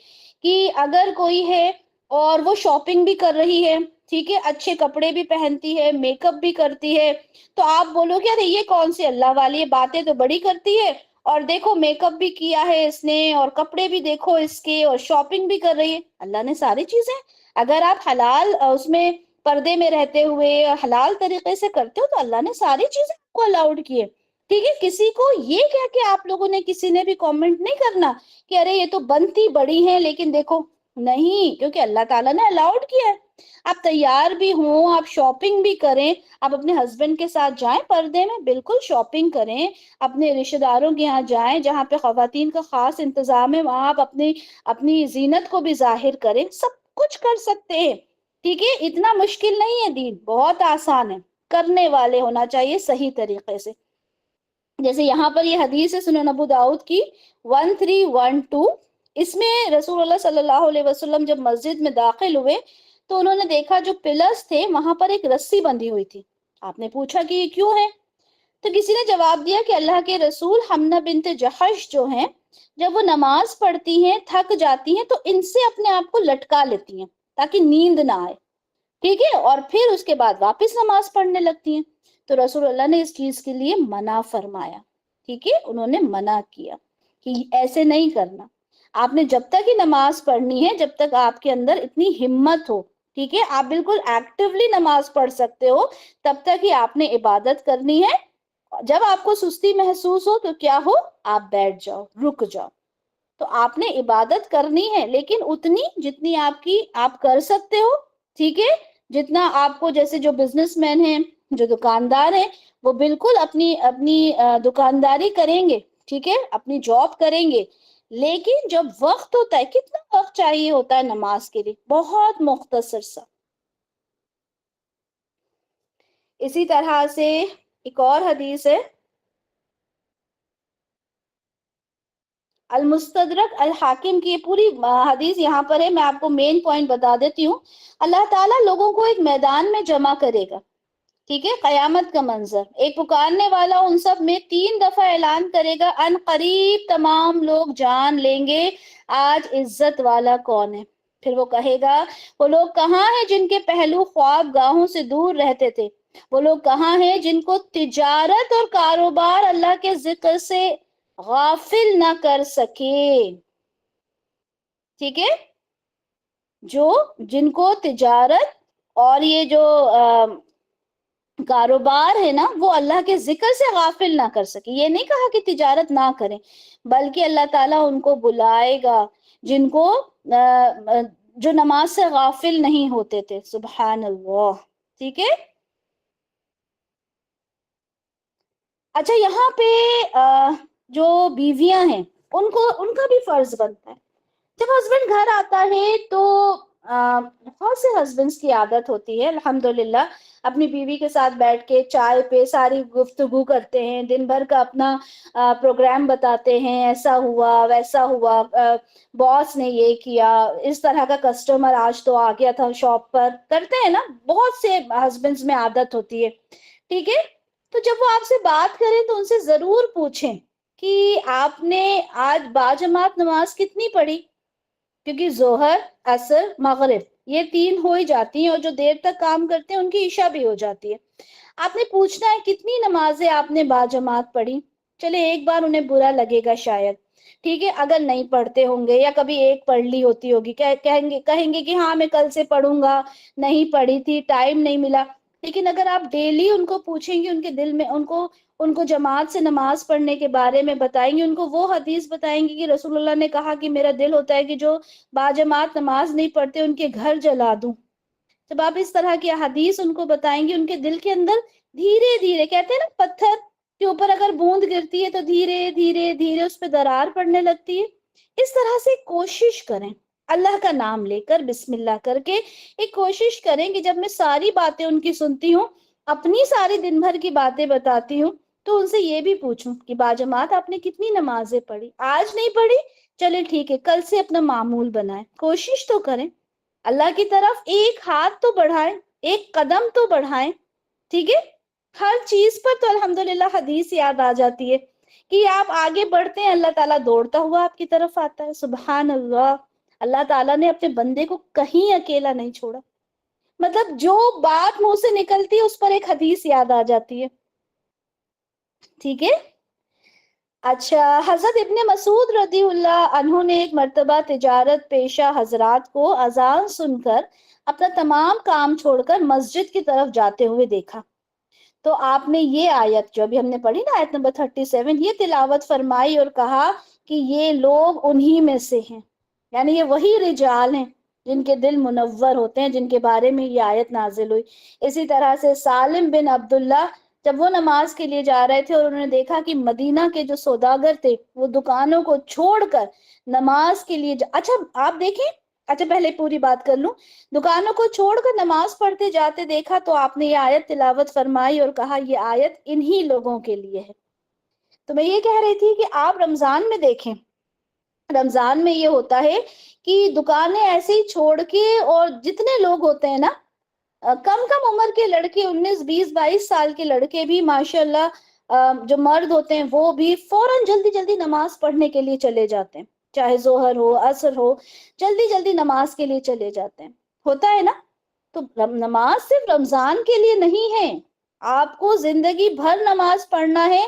کہ اگر کوئی ہے اور وہ شاپنگ بھی کر رہی ہے، ٹھیک ہے، اچھے کپڑے بھی پہنتی ہے، میک اپ بھی کرتی ہے، تو آپ بولو کہ ارے یہ کون سی اللہ والی باتیں تو بڑی کرتی ہے، اور دیکھو میک اپ بھی کیا ہے اس نے، اور کپڑے بھی دیکھو اس کے، اور شاپنگ بھی کر رہی ہے. اللہ نے ساری چیزیں، اگر آپ حلال اس میں پردے میں رہتے ہوئے حلال طریقے سے کرتے ہو تو اللہ نے ساری چیزیں کو الاؤڈ کی ہے. ٹھیک ہے، کسی کو یہ کہہ کے آپ لوگوں نے کسی نے بھی کامنٹ نہیں کرنا کہ ارے یہ تو بنتی بڑی ہیں لیکن دیکھو. نہیں، کیونکہ اللہ تعالیٰ نے الاؤڈ کیا ہے. آپ تیار بھی ہوں، آپ شاپنگ بھی کریں، آپ اپنے ہسبینڈ کے ساتھ جائیں پردے میں، بالکل شاپنگ کریں، اپنے رشتہ داروں کے یہاں جائیں جہاں پہ خواتین کا خاص انتظام ہے، وہاں آپ اپنی زینت کو بھی ظاہر کریں، سب کچھ کر سکتے ہیں. ٹھیک ہے، اتنا مشکل نہیں ہے دین، بہت آسان ہے. کرنے والے ہونا چاہیے صحیح طریقے سے. جیسے یہاں پر یہ حدیث ہے سنن ابو داؤد کی 1312. اس میں رسول اللہ صلی اللہ علیہ وسلم جب مسجد میں داخل ہوئے تو انہوں نے دیکھا جو پلرز تھے وہاں پر ایک رسی بندھی ہوئی تھی. آپ نے پوچھا کہ یہ کیوں ہے؟ تو کسی نے جواب دیا کہ اللہ کے رسول حمنہ بنت جحش جو ہیں، جب وہ نماز پڑھتی ہیں تھک جاتی ہیں تو ان سے اپنے آپ کو لٹکا لیتی ہیں تاکہ نیند نہ آئے. ٹھیک ہے، اور پھر اس کے بعد واپس نماز پڑھنے لگتی ہیں. تو رسول اللہ نے اس چیز کے لیے منع فرمایا. ٹھیک ہے، انہوں نے منع کیا کہ ایسے نہیں کرنا. آپ نے جب تک ہی نماز پڑھنی ہے جب تک آپ کے اندر اتنی ہمت ہو، ٹھیک ہے، آپ بالکل ایکٹیولی نماز پڑھ سکتے ہو، تب تک ہی آپ نے عبادت کرنی ہے. جب آپ کو سستی محسوس ہو تو کیا ہو؟ آپ بیٹھ جاؤ، رک جاؤ. تو آپ نے عبادت کرنی ہے لیکن اتنی جتنی آپ کر سکتے ہو. ٹھیک ہے، جتنا آپ کو، جیسے جو بزنس مین ہیں، جو دکاندار ہیں، وہ بالکل اپنی دکانداری کریں گے، ٹھیک ہے، اپنی جاب کریں گے، لیکن جب وقت ہوتا ہے، کتنا وقت چاہیے ہوتا ہے نماز کے لیے؟ بہت مختصر سا۔ اسی طرح سے ایک اور حدیث ہے، المستدرک الحاکم کی پوری حدیث یہاں پر ہے، میں آپ کو مین پوائنٹ بتا دیتی ہوں۔ اللہ تعالیٰ لوگوں کو ایک میدان میں جمع کرے گا، ٹھیک ہے، قیامت کا منظر، ایک پکارنے والا ان سب میں 3 دفعہ اعلان کرے گا، ان قریب تمام لوگ جان لیں گے آج عزت والا کون ہے۔ پھر وہ کہے گا، وہ لوگ کہاں ہیں جن کے پہلو خواب گاہوں سے دور رہتے تھے؟ وہ لوگ کہاں ہیں جن کو تجارت اور کاروبار اللہ کے ذکر سے غافل نہ کر سکے؟ ٹھیک ہے، جو جن کو تجارت اور یہ جو کاروبار ہے نا، وہ اللہ کے ذکر سے غافل نہ کر سکے۔ یہ نہیں کہا کہ تجارت نہ کریں، بلکہ اللہ تعالیٰ ان کو بلائے گا جن کو جو نماز سے غافل نہیں ہوتے تھے۔ سبحان اللہ، ٹھیک ہے۔ اچھا، یہاں پہ جو بیویاں ہیں ان کا بھی فرض بنتا ہے۔ جب ہسبینڈ گھر آتا ہے تو بہت سے ہسبینڈس کی عادت ہوتی ہے الحمدللہ، اپنی بیوی کے ساتھ بیٹھ کے چائے پہ ساری گفتگو کرتے ہیں، دن بھر کا اپنا پروگرام بتاتے ہیں، ایسا ہوا ویسا ہوا، باس نے یہ کیا، اس طرح کا کسٹمر آج تو آ گیا تھا شاپ پر، کرتے ہیں نا، بہت سے ہسبینڈس میں عادت ہوتی ہے، ٹھیک ہے۔ تو جب وہ آپ سے بات کریں تو ان سے ضرور پوچھیں کہ آپ نے آج باجماعت نماز کتنی پڑھی، کیونکہ ظہر، عصر، مغرب یہ 3 ہو ہی جاتی ہیں، اور جو دیر تک کام کرتے ہیں ان کی عشاء بھی ہو جاتی ہے۔ آپ نے پوچھنا ہے کتنی نمازیں آپ نے باجماعت پڑھی۔ چلے ایک بار انہیں برا لگے گا شاید، ٹھیک ہے، اگر نہیں پڑھتے ہوں گے یا کبھی ایک پڑھ لی ہوتی ہوگی، کہیں گے کہ ہاں میں کل سے پڑھوں گا، نہیں پڑھی تھی، ٹائم نہیں ملا۔ لیکن اگر آپ ڈیلی ان کو پوچھیں گے، ان کے دل میں ان کو جماعت سے نماز پڑھنے کے بارے میں بتائیں گے، ان کو وہ حدیث بتائیں گے کہ رسول اللہ نے کہا کہ میرا دل ہوتا ہے کہ جو باجماعت نماز نہیں پڑھتے ان کے گھر جلا دوں۔ جب آپ اس طرح کی حدیث ان کو بتائیں گے، ان کے دل کے اندر دھیرے دھیرے، کہتے ہیں نا پتھر کے اوپر اگر بوند گرتی ہے تو دھیرے دھیرے دھیرے اس پہ درار پڑنے لگتی ہے، اس طرح سے کوشش کریں، اللہ کا نام لے کر بسم اللہ کر کے ایک کوشش کریں کہ جب میں ساری باتیں ان کی سنتی ہوں، اپنی ساری دن بھر کی باتیں بتاتی ہوں، تو ان سے یہ بھی پوچھوں کہ باجماعت آپ نے کتنی نمازیں پڑھی، آج نہیں پڑھی، چلے ٹھیک ہے کل سے اپنا معمول بنائیں، کوشش تو کریں، اللہ کی طرف ایک ہاتھ تو بڑھائیں، ایک قدم تو بڑھائیں، ٹھیک ہے۔ ہر چیز پر تو الحمدللہ حدیث یاد آ جاتی ہے کہ آپ آگے بڑھتے ہیں، اللہ تعالیٰ دوڑتا ہوا آپ کی طرف آتا ہے۔ سبحان اللہ، اللہ تعالیٰ نے اپنے بندے کو کہیں اکیلا نہیں چھوڑا، مطلب جو بات منہ سے نکلتی ہے اس پر ایک حدیث یاد آ جاتی ہے، ٹھیک ہے۔ اچھا، حضرت ابن مسعود رضی اللہ عنہ نے ایک مرتبہ تجارت پیشہ حضرات کو اذان سن کر اپنا تمام کام چھوڑ کر مسجد کی طرف جاتے ہوئے دیکھا، تو آپ نے یہ آیت جو ابھی ہم نے پڑھی نا، آیت نمبر 37، یہ تلاوت فرمائی اور کہا کہ یہ لوگ انہی میں سے ہیں، یعنی یہ وہی رجال ہیں جن کے دل منور ہوتے ہیں، جن کے بارے میں یہ آیت نازل ہوئی۔ اسی طرح سے سالم بن عبداللہ جب وہ نماز کے لیے جا رہے تھے اور انہوں نے دیکھا کہ مدینہ کے جو سوداگر تھے وہ دکانوں کو چھوڑ کر نماز کے لیے اچھا آپ دیکھیں، اچھا پہلے پوری بات کر لوں، دکانوں کو چھوڑ کر نماز پڑھتے جاتے دیکھا تو آپ نے یہ آیت تلاوت فرمائی اور کہا یہ آیت انہی لوگوں کے لیے ہے۔ تو میں یہ کہہ رہی تھی کہ آپ رمضان میں دیکھیں، رمضان میں یہ ہوتا ہے کہ دکانیں ایسے ہی چھوڑ کے، اور جتنے لوگ ہوتے ہیں نا، کم کم عمر کے لڑکے، 19 20 22 سال کے لڑکے بھی ماشاء اللہ، جو مرد ہوتے ہیں وہ بھی فوراً جلدی جلدی نماز پڑھنے کے لیے چلے جاتے ہیں، چاہے ظہر ہو عصر ہو، جلدی جلدی نماز کے لیے چلے جاتے ہیں، ہوتا ہے نا۔ تو نماز صرف رمضان کے لیے نہیں ہے، آپ کو زندگی بھر نماز پڑھنا ہے،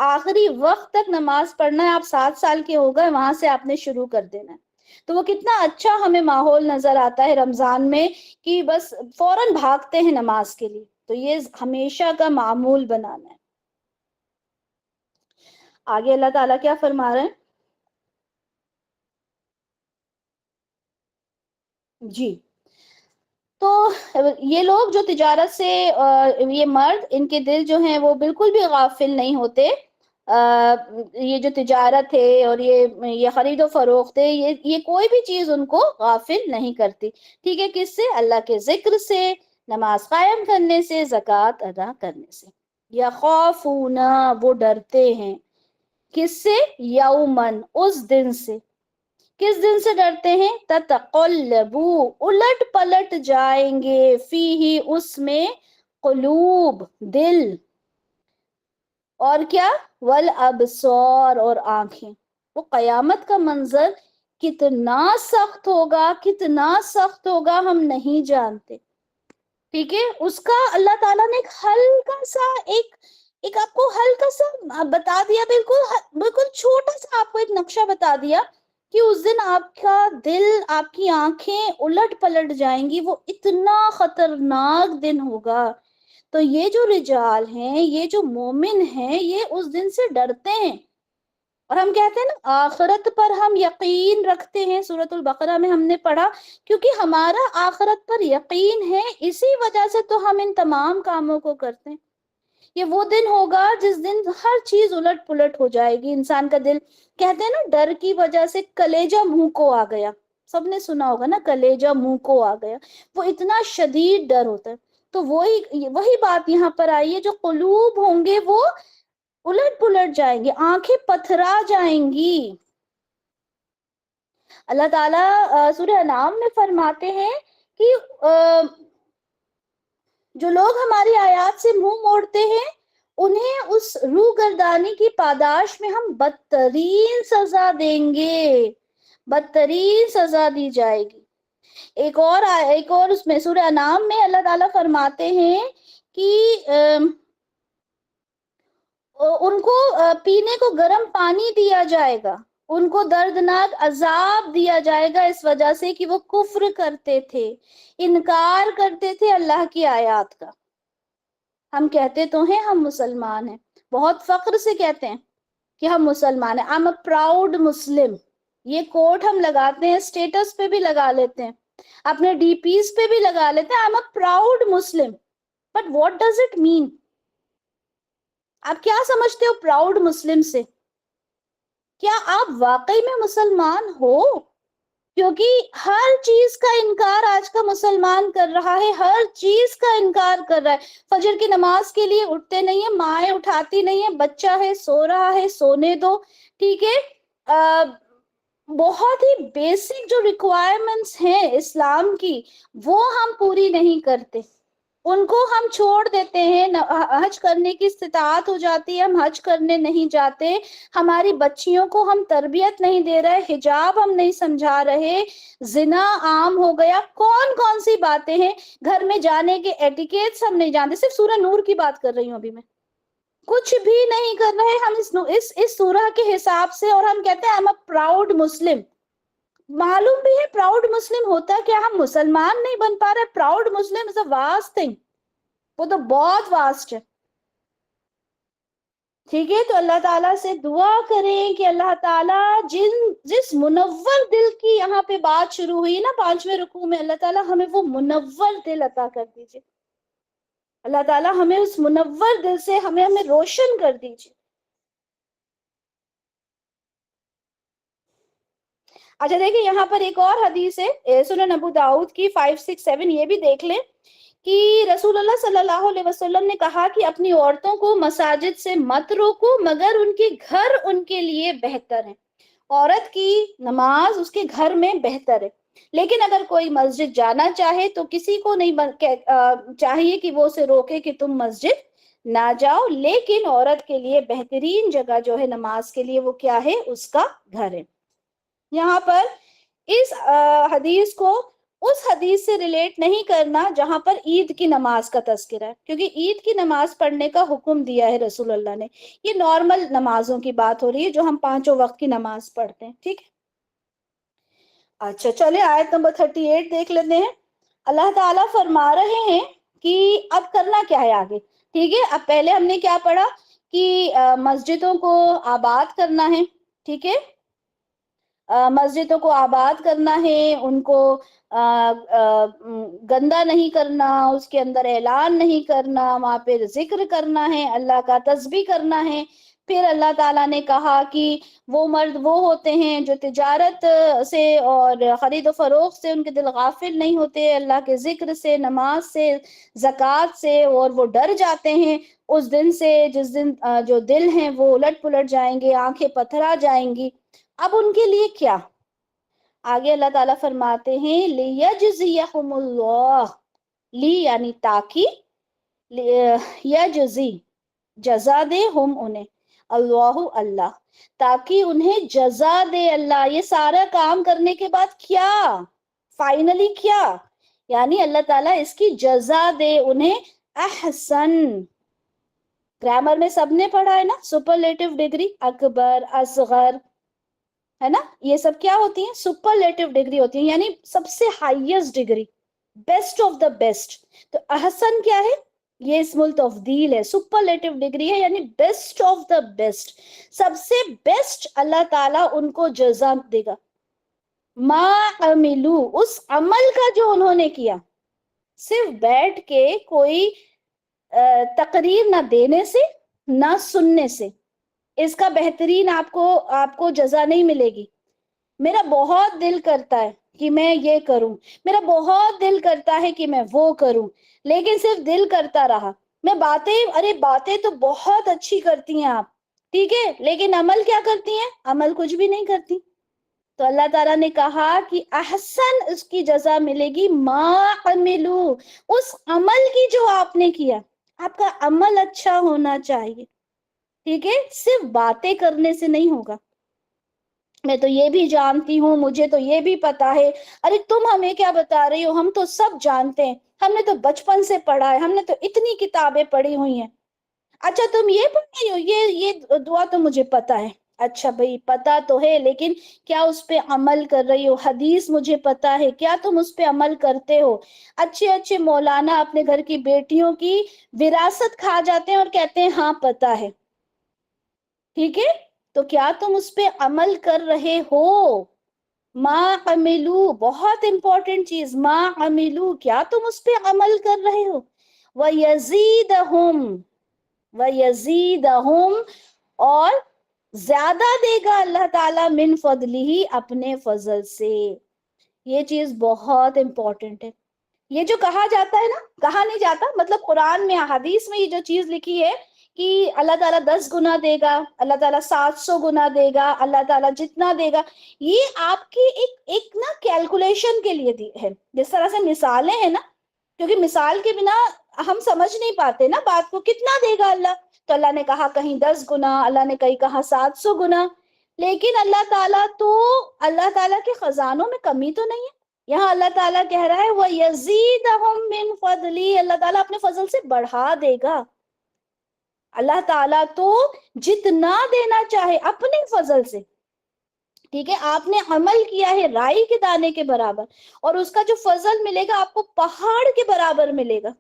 آخری وقت تک نماز پڑھنا ہے، آپ 7 سال کے ہو گئے وہاں سے آپ نے شروع کر دینا ہے۔ تو وہ کتنا اچھا ہمیں ماحول نظر آتا ہے رمضان میں کہ بس فوراً بھاگتے ہیں نماز کے لیے، تو یہ ہمیشہ کا معمول بنانا ہے۔ آگے اللہ تعالیٰ کیا فرما رہے ہیں؟ جی، تو یہ لوگ جو تجارت سے، یہ مرد، ان کے دل جو ہیں وہ بالکل بھی غافل نہیں ہوتے، یہ جو تجارت ہے اور یہ خرید و فروخت ہے، یہ کوئی بھی چیز ان کو غافل نہیں کرتی. ٹھیک ہے، کس سے؟ اللہ کے ذکر سے، نماز قائم کرنے سے، زکوٰۃ ادا کرنے سے. یخافون، وہ ڈرتے ہیں. کس سے؟ یومن، اس دن سے. کس دن سے ڈرتے ہیں؟ تتقلبو، الٹ پلٹ جائیں گے، فیہ، اس میں، قلوب، دل، اور کیا؟ والابصار، اور آنکھیں. وہ قیامت کا منظر کتنا سخت ہوگا، کتنا سخت ہوگا، ہم نہیں جانتے. ٹھیک ہے، اس کا اللہ تعالیٰ نے ایک ہلکا سا ایک آپ کو ہلکا سا بتا دیا، بالکل چھوٹا سا آپ کو ایک نقشہ بتا دیا کہ اس دن آپ کا دل، آپ کی آنکھیں الٹ پلٹ جائیں گی. وہ اتنا خطرناک دن ہوگا. تو یہ جو رجال ہیں، یہ جو مومن ہیں، یہ اس دن سے ڈرتے ہیں. اور ہم کہتے ہیں نا آخرت پر ہم یقین رکھتے ہیں، سورۃ البقرہ میں ہم نے پڑھا، کیونکہ ہمارا آخرت پر یقین ہے، اسی وجہ سے تو ہم ان تمام کاموں کو کرتے ہیں. یہ وہ دن ہوگا جس دن ہر چیز الٹ پلٹ ہو جائے گی. انسان کا دل، کہتے ہیں نا ڈر کی وجہ سے کلیجہ منہ کو آ گیا. سب نے سنا ہوگا نا، کلیجہ منہ کو آ گیا. وہ اتنا شدید ڈر ہوتا ہے. تو وہی بات یہاں پر آئی ہے، جو قلوب ہوں گے وہ الٹ پلٹ جائیں گے، آنکھیں پتھرا جائیں گی. اللہ تعالیٰ سورہ انعام میں فرماتے ہیں کہ جو لوگ ہماری آیات سے منہ موڑتے ہیں، انہیں اس روگردانی کی پاداش میں ہم بدترین سزا دیں گے، بدترین سزا دی جائے گی. ایک اور اس میں سورہ انعام میں اللہ تعالیٰ فرماتے ہیں کہ ان کو پینے کو گرم پانی دیا جائے گا، ان کو دردناک عذاب دیا جائے گا، اس وجہ سے کہ وہ کفر کرتے تھے، انکار کرتے تھے اللہ کی آیات کا. ہم کہتے تو ہیں ہم مسلمان ہیں، بہت فخر سے کہتے ہیں کہ ہم مسلمان ہیں. I'm a proud Muslim. یہ کوٹ ہم لگاتے ہیں، اسٹیٹس پہ بھی لگا لیتے ہیں، اپنے ڈی پیز پہ بھی لگا لیتے ہیں. I'm a proud Muslim. But what does it mean? آپ کیا سمجھتے ہو پراؤڈ مسلم سے؟ کیا آپ واقعی میں مسلمان ہو؟ کیونکہ ہر چیز کا انکار آج کا مسلمان کر رہا ہے، ہر چیز کا انکار کر رہا ہے. فجر کی نماز کے لیے اٹھتے نہیں ہیں، مائیں اٹھاتی نہیں ہیں، بچہ ہے سو رہا ہے، سونے دو. ٹھیک ہے، بہت ہی بیسک جو ریکوائرمنٹس ہیں اسلام کی، وہ ہم پوری نہیں کرتے. ان کو ہم چھوڑ دیتے ہیں. حج کرنے کی استطاعت ہو جاتی ہے، ہم حج کرنے نہیں جاتے. ہماری بچیوں کو ہم تربیت نہیں دے رہے، حجاب ہم نہیں سمجھا رہے، زنا عام ہو گیا. کون سی باتیں ہیں، گھر میں جانے کے ایٹیکیٹس ہم نہیں جانتے. صرف سورہ نور کی بات کر رہی ہوں ابھی میں، کچھ بھی نہیں کر رہے ہم اس سورہ کے حساب سے. اور ہم کہتے ہیں I'm a proud Muslim. معلوم بھی ہے پراؤڈ مسلم ہوتا کیا، ہم مسلمان نہیں بن پا رہے. Proud Muslim is a vast thing, وہ تو بہت واسٹ ہے. ٹھیک ہے، تو اللہ تعالیٰ سے دعا کریں کہ اللہ تعالیٰ جس منور دل کی یہاں پہ بات شروع ہوئی نا 5ویں رکوع میں، اللہ تعالیٰ ہمیں وہ منور دل عطا کر دیجئے. اللہ تعالیٰ ہمیں اس منور دل سے ہمیں روشن کر دیجئے. اچھا دیکھیں یہاں پر ایک اور حدیث ہے سنن ابو داؤد کی 567، یہ بھی دیکھ لیں کہ رسول اللہ صلی اللہ علیہ وسلم نے کہا کہ اپنی عورتوں کو مساجد سے مت روکو مگر ان کے گھر ان کے لیے بہتر ہے. عورت کی نماز اس کے گھر میں بہتر ہے، لیکن اگر کوئی مسجد جانا چاہے تو کسی کو نہیں چاہیے کہ وہ اسے روکے کہ تم مسجد نہ جاؤ. لیکن عورت کے لیے بہترین جگہ جو ہے نماز کے لیے وہ کیا ہے؟ اس کا گھر ہے. یہاں پر اس حدیث کو اس حدیث سے ریلیٹ نہیں کرنا جہاں پر عید کی نماز کا تذکرہ ہے، کیونکہ عید کی نماز پڑھنے کا حکم دیا ہے رسول اللہ نے. یہ نارمل نمازوں کی بات ہو رہی ہے جو ہم 5 وقت کی نماز پڑھتے ہیں. ٹھیک ہے، اچھا چلے آیت نمبر 38 دیکھ لیتے ہیں. اللہ تعالیٰ فرما رہے ہیں کہ اب کرنا کیا ہے آگے. ٹھیک ہے، اب پہلے ہم نے کیا پڑھا کہ مسجدوں کو آباد کرنا ہے. ٹھیک ہے، مسجدوں کو آباد کرنا ہے، ان کو گندا نہیں کرنا، اس کے اندر اعلان نہیں کرنا، وہاں پہ ذکر کرنا ہے، اللہ کا تسبیح کرنا ہے. پھر اللہ تعالیٰ نے کہا کہ وہ مرد وہ ہوتے ہیں جو تجارت سے اور خرید و فروخت سے ان کے دل غافل نہیں ہوتے، اللہ کے ذکر سے، نماز سے، زکوٰۃ سے، اور وہ ڈر جاتے ہیں اس دن سے جس دن جو دل ہیں وہ الٹ پلٹ جائیں گے، آنکھیں پتھرا جائیں گی۔ اب ان کے لیے کیا؟ آگے اللہ تعالیٰ فرماتے ہیں لِيَجْزِيَهُمُ اللَّهُ، لی یعنی تاکہ، یجزی جزا دے، ہم انہیں، اللہ اللہ تاکہ انہیں جزا دے اللہ۔ یہ سارا کام کرنے کے بعد کیا؟ فائنلی کیا؟ یعنی اللہ تعالیٰ اس کی جزا دے انہیں، احسن۔ گرامر میں سب نے پڑھا ہے نا، سپرلیٹو ڈگری، اکبر، اصغر، ہے نا، یہ سب کیا ہوتی ہیں؟ سپرلیٹو ڈگری ہوتی ہیں، یعنی سب سے highest degree, best of the best. تو احسن کیا ہے؟ یہ اسم التفضیل ہے، سپرلیٹو ڈگری ہے، یعنی بیسٹ آف دا بیسٹ، سب سے بیسٹ اللہ تعالیٰ ان کو جزا دے گا۔ ما عملو، اس عمل کا جو انہوں نے کیا، صرف بیٹھ کے کوئی تقریر نہ دینے سے نہ سننے سے، اس کا بہترین آپ کو جزا نہیں ملے گی۔ میرا بہت دل کرتا ہے کہ میں یہ کروں، میرا بہت دل کرتا ہے کہ میں وہ کروں، لیکن صرف دل کرتا رہا۔ میں باتیں تو بہت اچھی کرتی ہیں آپ، ٹھیک ہے، لیکن عمل کیا کرتی ہیں؟ عمل کچھ بھی نہیں کرتی۔ تو اللہ تعالیٰ نے کہا کہ احسن اس کی جزا ملے گی، ما عملو، اس عمل کی جو آپ نے کیا۔ آپ کا عمل اچھا ہونا چاہیے، ٹھیک ہے، صرف باتیں کرنے سے نہیں ہوگا۔ میں تو یہ بھی جانتی ہوں، مجھے تو یہ بھی پتا ہے، ارے تم ہمیں کیا بتا رہی ہو، ہم تو سب جانتے ہیں، ہم نے تو بچپن سے پڑھا ہے، ہم نے تو اتنی کتابیں پڑھی ہوئی ہیں۔ اچھا تم یہ پڑھ رہی ہو، یہ دعا تو مجھے پتا ہے۔ اچھا بھائی پتا تو ہے، لیکن کیا اس پہ عمل کر رہی ہو؟ حدیث مجھے پتا ہے، کیا تم اس پہ عمل کرتے ہو؟ اچھے اچھے مولانا اپنے گھر کی بیٹیوں کی وراثت کھا جاتے ہیں اور کہتے ہیں ہاں پتا ہے، ٹھیک ہے، تو کیا تم اس پہ عمل کر رہے ہو؟ ما عملو، بہت امپورٹنٹ چیز، ما عملو، کیا تم اس پہ عمل کر رہے ہو؟ وَيَزِيدَهُمْ، وَيَزِيدَهُمْ، اور زیادہ دے گا اللہ تعالیٰ، من فضلہ، اپنے فضل سے۔ یہ چیز بہت امپورٹنٹ ہے۔ یہ جو کہا جاتا ہے نا، کہا نہیں جاتا، مطلب قرآن میں حدیث میں یہ جو چیز لکھی ہے کہ اللہ تعالیٰ 10 گنا دے گا، اللہ تعالیٰ 700 گنا دے گا، اللہ تعالیٰ جتنا دے گا، یہ آپ کی ایک نا کیلکولیشن کے لیے دی ہے۔ جس طرح سے مثالیں ہیں نا، کیونکہ مثال کے بنا ہم سمجھ نہیں پاتے نا بات کو، کتنا دے گا اللہ، تو اللہ نے کہا کہیں 10 گنا، اللہ نے کہا 700 گنا، لیکن اللہ تعالیٰ کے خزانوں میں کمی تو نہیں ہے۔ یہاں اللہ تعالیٰ کہہ رہا ہے وَيَزِيدَهُم مِّن فَضْلِهِ، اللہ تعالیٰ اپنے فضل سے بڑھا دے گا۔ اللہ تعالیٰ تو جتنا دینا چاہے اپنے فضل سے، ٹھیک ہے، آپ نے عمل کیا ہے رائی کے دانے کے برابر، اور اس کا جو فضل ملے گا آپ کو پہاڑ کے برابر ملے گا۔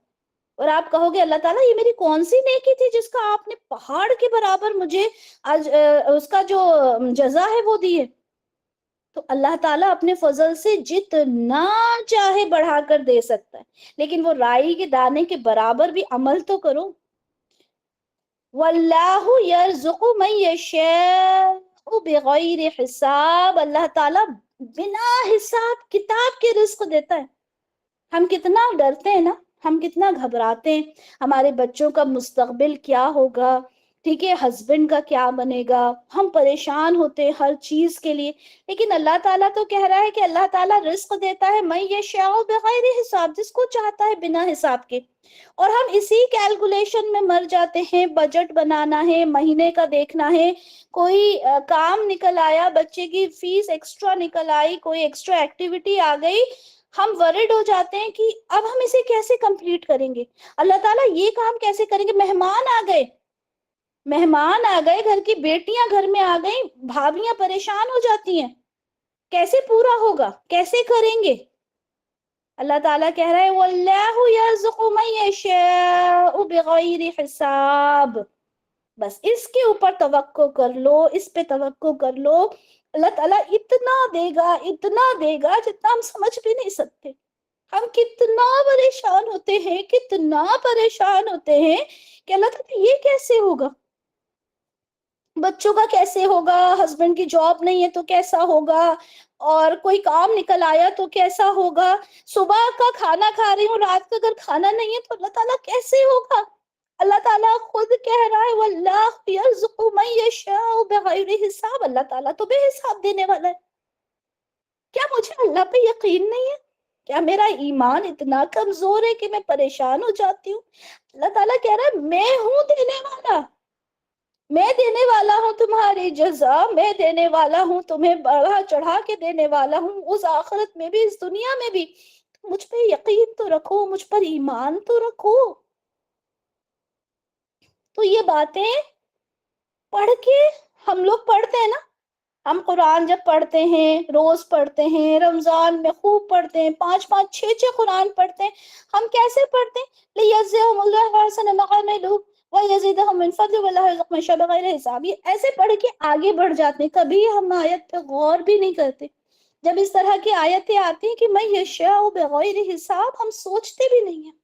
اور آپ کہو گے اللہ تعالیٰ یہ میری کون سی نیکی تھی جس کا آپ نے پہاڑ کے برابر مجھے اس کا جو جزا ہے وہ دی ہے؟ تو اللہ تعالیٰ اپنے فضل سے جتنا چاہے بڑھا کر دے سکتا ہے، لیکن وہ رائی کے دانے کے برابر بھی عمل تو کرو۔ واللہ یرزق من یشاء بغیر حساب، اللہ تعالیٰ بنا حساب کتاب کے رزق دیتا ہے۔ ہم کتنا ڈرتے ہیں نا، ہم کتنا گھبراتے ہیں، ہمارے بچوں کا مستقبل کیا ہوگا، ٹھیک ہے، ہسبینڈ کا کیا بنے گا، ہم پریشان ہوتے ہیں ہر چیز کے لیے، لیکن اللہ تعالیٰ تو کہہ رہا ہے کہ اللہ تعالیٰ رزق دیتا ہے من یشاء بغیر حساب، جس کو چاہتا ہے بنا حساب کے۔ اور ہم اسی کیلکولیشن میں مر جاتے ہیں، بجٹ بنانا ہے، مہینے کا دیکھنا ہے، کوئی کام نکل آیا، بچے کی فیس ایکسٹرا نکل آئی، کوئی ایکسٹرا ایکٹیویٹی آ گئی، ہم ورڈ ہو جاتے ہیں کہ اب ہم اسے کیسے کمپلیٹ کریں گے، اللہ تعالیٰ یہ کام کیسے کریں گے، مہمان آ گئے، گھر کی بیٹیاں گھر میں آ گئیں، بھابیاں پریشان ہو جاتی ہیں، کیسے پورا ہوگا، کیسے کریں گے؟ اللہ تعالیٰ کہہ رہا ہے وَاللَّهُ يَرْزُقُ مَن يَشَاءُ بِغَيْرِ حِسَاب، بس اس کے اوپر توقع کر لو، اس پہ توقع کر لو، اللہ تعالیٰ اتنا دے گا جتنا ہم سمجھ بھی نہیں سکتے۔ ہم کتنا پریشان ہوتے ہیں کہ اللہ تعالیٰ یہ کیسے ہوگا، بچوں کا کیسے ہوگا، ہسبینڈ کی جاب نہیں ہے تو کیسا ہوگا، اور کوئی کام نکل آیا تو کیسا ہوگا، صبح کا کھانا کھا رہی ہوں رات کا اگر کھانا نہیں ہے تو اللہ تعالیٰ کیسے ہوگا۔ اللہ تعالیٰ خود کہہ رہا ہے وَاللَّهُ يَرْزُقُ مَن يَشَاءُ بِغَيْرِ حساب، اللہ تعالیٰ تو بے حساب دینے والا ہے۔ کیا مجھے اللہ پہ یقین نہیں ہے؟ کیا میرا ایمان اتنا کمزور ہے کہ میں پریشان ہو جاتی ہوں؟ اللہ تعالیٰ کہہ رہا ہے میں ہوں دینے والا، میں دینے والا ہوں تمہاری جزا، میں دینے والا ہوں تمہیں بڑھا چڑھا کے دینے والا ہوں، اس آخرت میں بھی اس دنیا میں بھی۔ مجھ پہ یقین تو رکھو، مجھ پر ایمان تو رکھو۔ تو یہ باتیں پڑھ کے ہم لوگ پڑھتے ہیں نا، ہم قرآن جب پڑھتے ہیں، روز پڑھتے ہیں، رمضان میں خوب پڑھتے ہیں، 5 5 6 6 قرآن پڑھتے ہیں، ہم کیسے پڑھتے ہیں؟ لِيَجْزِيَهُمُ اللَّهُ أَحْسَنَ مَا عَمِلُوا وَيَزِيدَهُم مِّن فَضْلِهِ وَاللَّهُ يَرْزُقُ مَن يَشَاءُ بِغَيْرِ حساب۔ یہ ایسے پڑھ کے آگے بڑھ جاتے ہیں، کبھی ہم آیت پہ غور بھی نہیں کرتے۔ جب اس طرح کی آیتیں آتی ہیں کہ مَن يَشَاءُ بِغَيْرِ حساب، ہم سوچتے بھی نہیں ہیں۔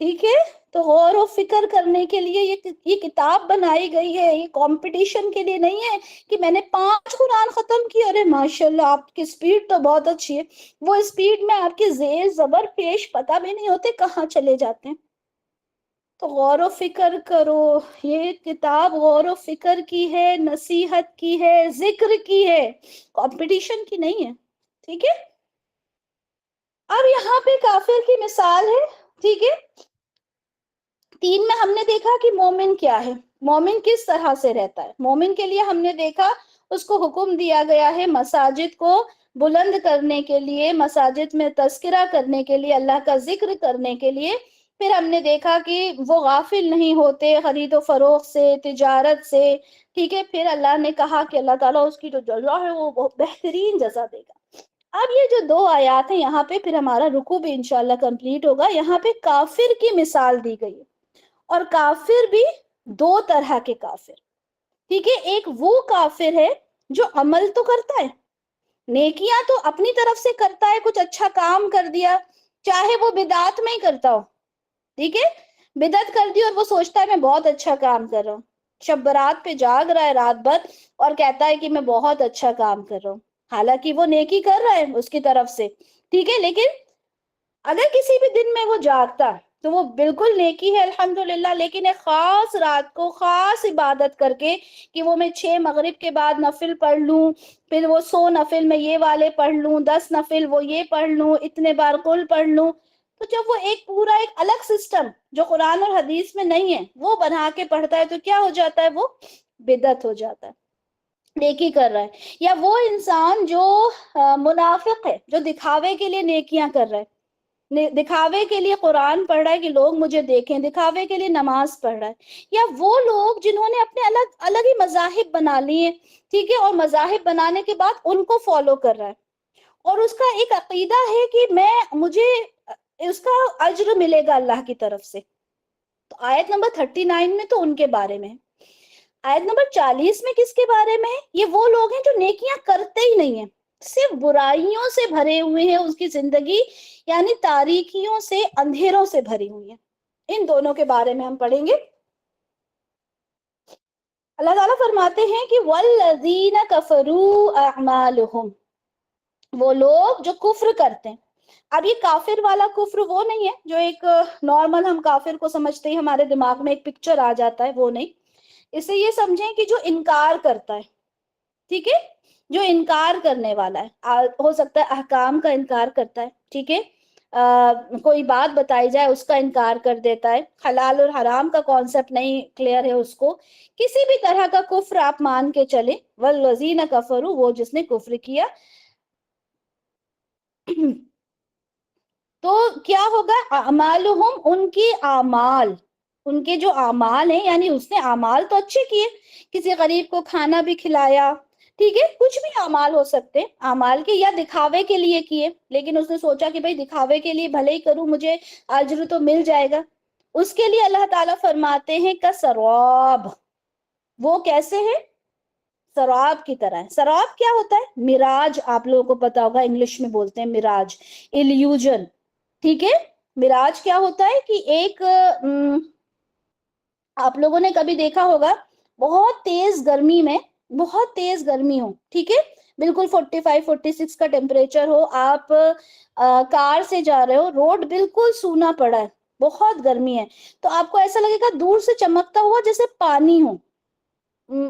ٹھیک ہے، تو غور و فکر کرنے کے لیے یہ کتاب بنائی گئی ہے، یہ کمپٹیشن کے لیے نہیں ہے کہ میں نے 5 قرآن ختم کی، ارے ماشاءاللہ آپ کی سپیڈ تو بہت اچھی ہے۔ وہ سپیڈ میں آپ کے زیر زبر پیش پتہ بھی نہیں ہوتے کہاں چلے جاتے ہیں۔ تو غور و فکر کرو، یہ کتاب غور و فکر کی ہے، نصیحت کی ہے، ذکر کی ہے، کمپٹیشن کی نہیں ہے۔ ٹھیک ہے، اب یہاں پہ کافر کی مثال ہے۔ ٹھیک ہے، 3 میں ہم نے دیکھا کہ مومن کیا ہے، مومن کس طرح سے رہتا ہے۔ مومن کے لیے ہم نے دیکھا اس کو حکم دیا گیا ہے مساجد کو بلند کرنے کے لیے، مساجد میں تذکرہ کرنے کے لیے، اللہ کا ذکر کرنے کے لیے۔ پھر ہم نے دیکھا کہ وہ غافل نہیں ہوتے خرید و فروخت سے، تجارت سے۔ ٹھیک ہے، پھر اللہ نے کہا کہ اللہ تعالیٰ اس کی جو جزا ہے وہ بہت بہترین جزا دے گا۔ اب یہ جو 2 آیات ہیں یہاں پہ، پھر ہمارا رکوع بھی انشاءاللہ کمپلیٹ ہوگا۔ یہاں پہ کافر کی مثال دی گئی ہے، اور کافر بھی 2 طرح کے کافر۔ ٹھیک ہے، ایک وہ کافر ہے جو عمل تو کرتا ہے، نیکیاں تو اپنی طرف سے کرتا ہے، کچھ اچھا کام کر دیا، چاہے وہ بدعت میں ہی کرتا ہو۔ ٹھیک ہے، بدعت کر دی اور وہ سوچتا ہے میں بہت اچھا کام کر رہا ہوں، شب برات پہ جاگ رہا ہے رات بھر اور کہتا ہے کہ میں بہت اچھا کام کر رہا ہوں، حالانکہ وہ نیکی کر رہا ہے اس کی طرف سے۔ ٹھیک ہے، لیکن اگر کسی بھی دن میں وہ جاگتا تو وہ بالکل نیکی ہے الحمدللہ، لیکن ایک خاص رات کو خاص عبادت کر کے کہ وہ میں 6 مغرب کے بعد نفل پڑھ لوں، پھر وہ 100 نفل میں یہ والے پڑھ لوں، 10 نفل وہ یہ پڑھ لوں، اتنے بار قل پڑھ لوں۔ تو جب وہ ایک پورا ایک الگ سسٹم جو قرآن اور حدیث میں نہیں ہے وہ بنا کے پڑھتا ہے، تو کیا ہو جاتا ہے؟ وہ بدعت ہو جاتا ہے، نیکی کر رہا ہے۔ یا وہ انسان جو منافق ہے، جو دکھاوے کے لیے نیکیاں کر رہا ہے، دکھاوے کے لیے قرآن پڑھ رہا ہے کہ لوگ مجھے دیکھیں، دکھاوے کے لیے نماز پڑھ رہا ہے، یا وہ لوگ جنہوں نے اپنے الگ الگ ہی مذاہب بنا لیے، ٹھیک ہے، اور مذاہب بنانے کے بعد ان کو فالو کر رہا ہے، اور اس کا ایک عقیدہ ہے کہ مجھے اس کا اجر ملے گا اللہ کی طرف سے۔ تو آیت نمبر 39 میں تو ان کے بارے میں، آیت نمبر 40 میں کس کے بارے میں ہے؟ یہ وہ لوگ ہیں جو نیکیاں کرتے ہی نہیں ہیں، صرف برائیوں سے بھرے ہوئے ہیں اس کی زندگی، یعنی تاریکیوں سے، اندھیروں سے بھری ہوئی ہیں۔ ان دونوں کے بارے میں ہم پڑھیں گے۔ اللہ تعالیٰ فرماتے ہیں کہ وَالَّذِينَ كَفَرُوا أَعْمَالُهُمْ، وہ لوگ جو کفر کرتے ہیں۔ اب یہ کافر والا کفر وہ نہیں ہے جو ایک نارمل ہم کافر کو سمجھتے ہی ہمارے دماغ میں ایک پکچر آ جاتا ہے، وہ نہیں۔ اسے یہ سمجھیں کہ جو انکار کرتا ہے، ٹھیک ہے، جو انکار کرنے والا ہے، ہو سکتا ہے احکام کا انکار کرتا ہے، ٹھیک ہے، کوئی بات بتائی جائے اس کا انکار کر دیتا ہے، حلال اور حرام کا کانسیپٹ نہیں کلیئر ہے اس کو، کسی بھی طرح کا کفر آپ مان کے چلیں، والذین کفروا، وہ جس نے کفر کیا، تو کیا ہوگا؟ اعمالہم، ان کی اعمال، ان کے جو اعمال ہیں، یعنی اس نے اعمال تو اچھے کیے، کسی غریب کو کھانا بھی کھلایا، ٹھیک ہے، کچھ بھی اعمال ہو سکتے اعمال کے، یا دکھاوے کے لیے کیے، لیکن اس نے سوچا کہ بھئی دکھاوے کے لیے بھلے ہی کروں، مجھے اجر تو مل جائے گا، اس کے لیے اللہ تعالیٰ فرماتے ہیں کسراب، وہ کیسے ہے؟ سراب کی طرح ہے۔ سراب کیا ہوتا ہے؟ مراج، آپ لوگوں کو پتا ہوگا، انگلش میں بولتے ہیں مراج، ایلیوژن، ٹھیک ہے۔ مراج کیا ہوتا ہے کہ ایک آپ لوگوں نے کبھی دیکھا ہوگا بہت تیز گرمی میں، بہت تیز گرمی ہو، ٹھیک ہے، بالکل 45 46 کا ٹیمپریچر ہو، آپ کار سے جا رہے ہو، روڈ بالکل سونا پڑا ہے، بہت گرمی ہے، تو آپ کو ایسا لگے گا دور سے چمکتا ہوا جیسے پانی ہو.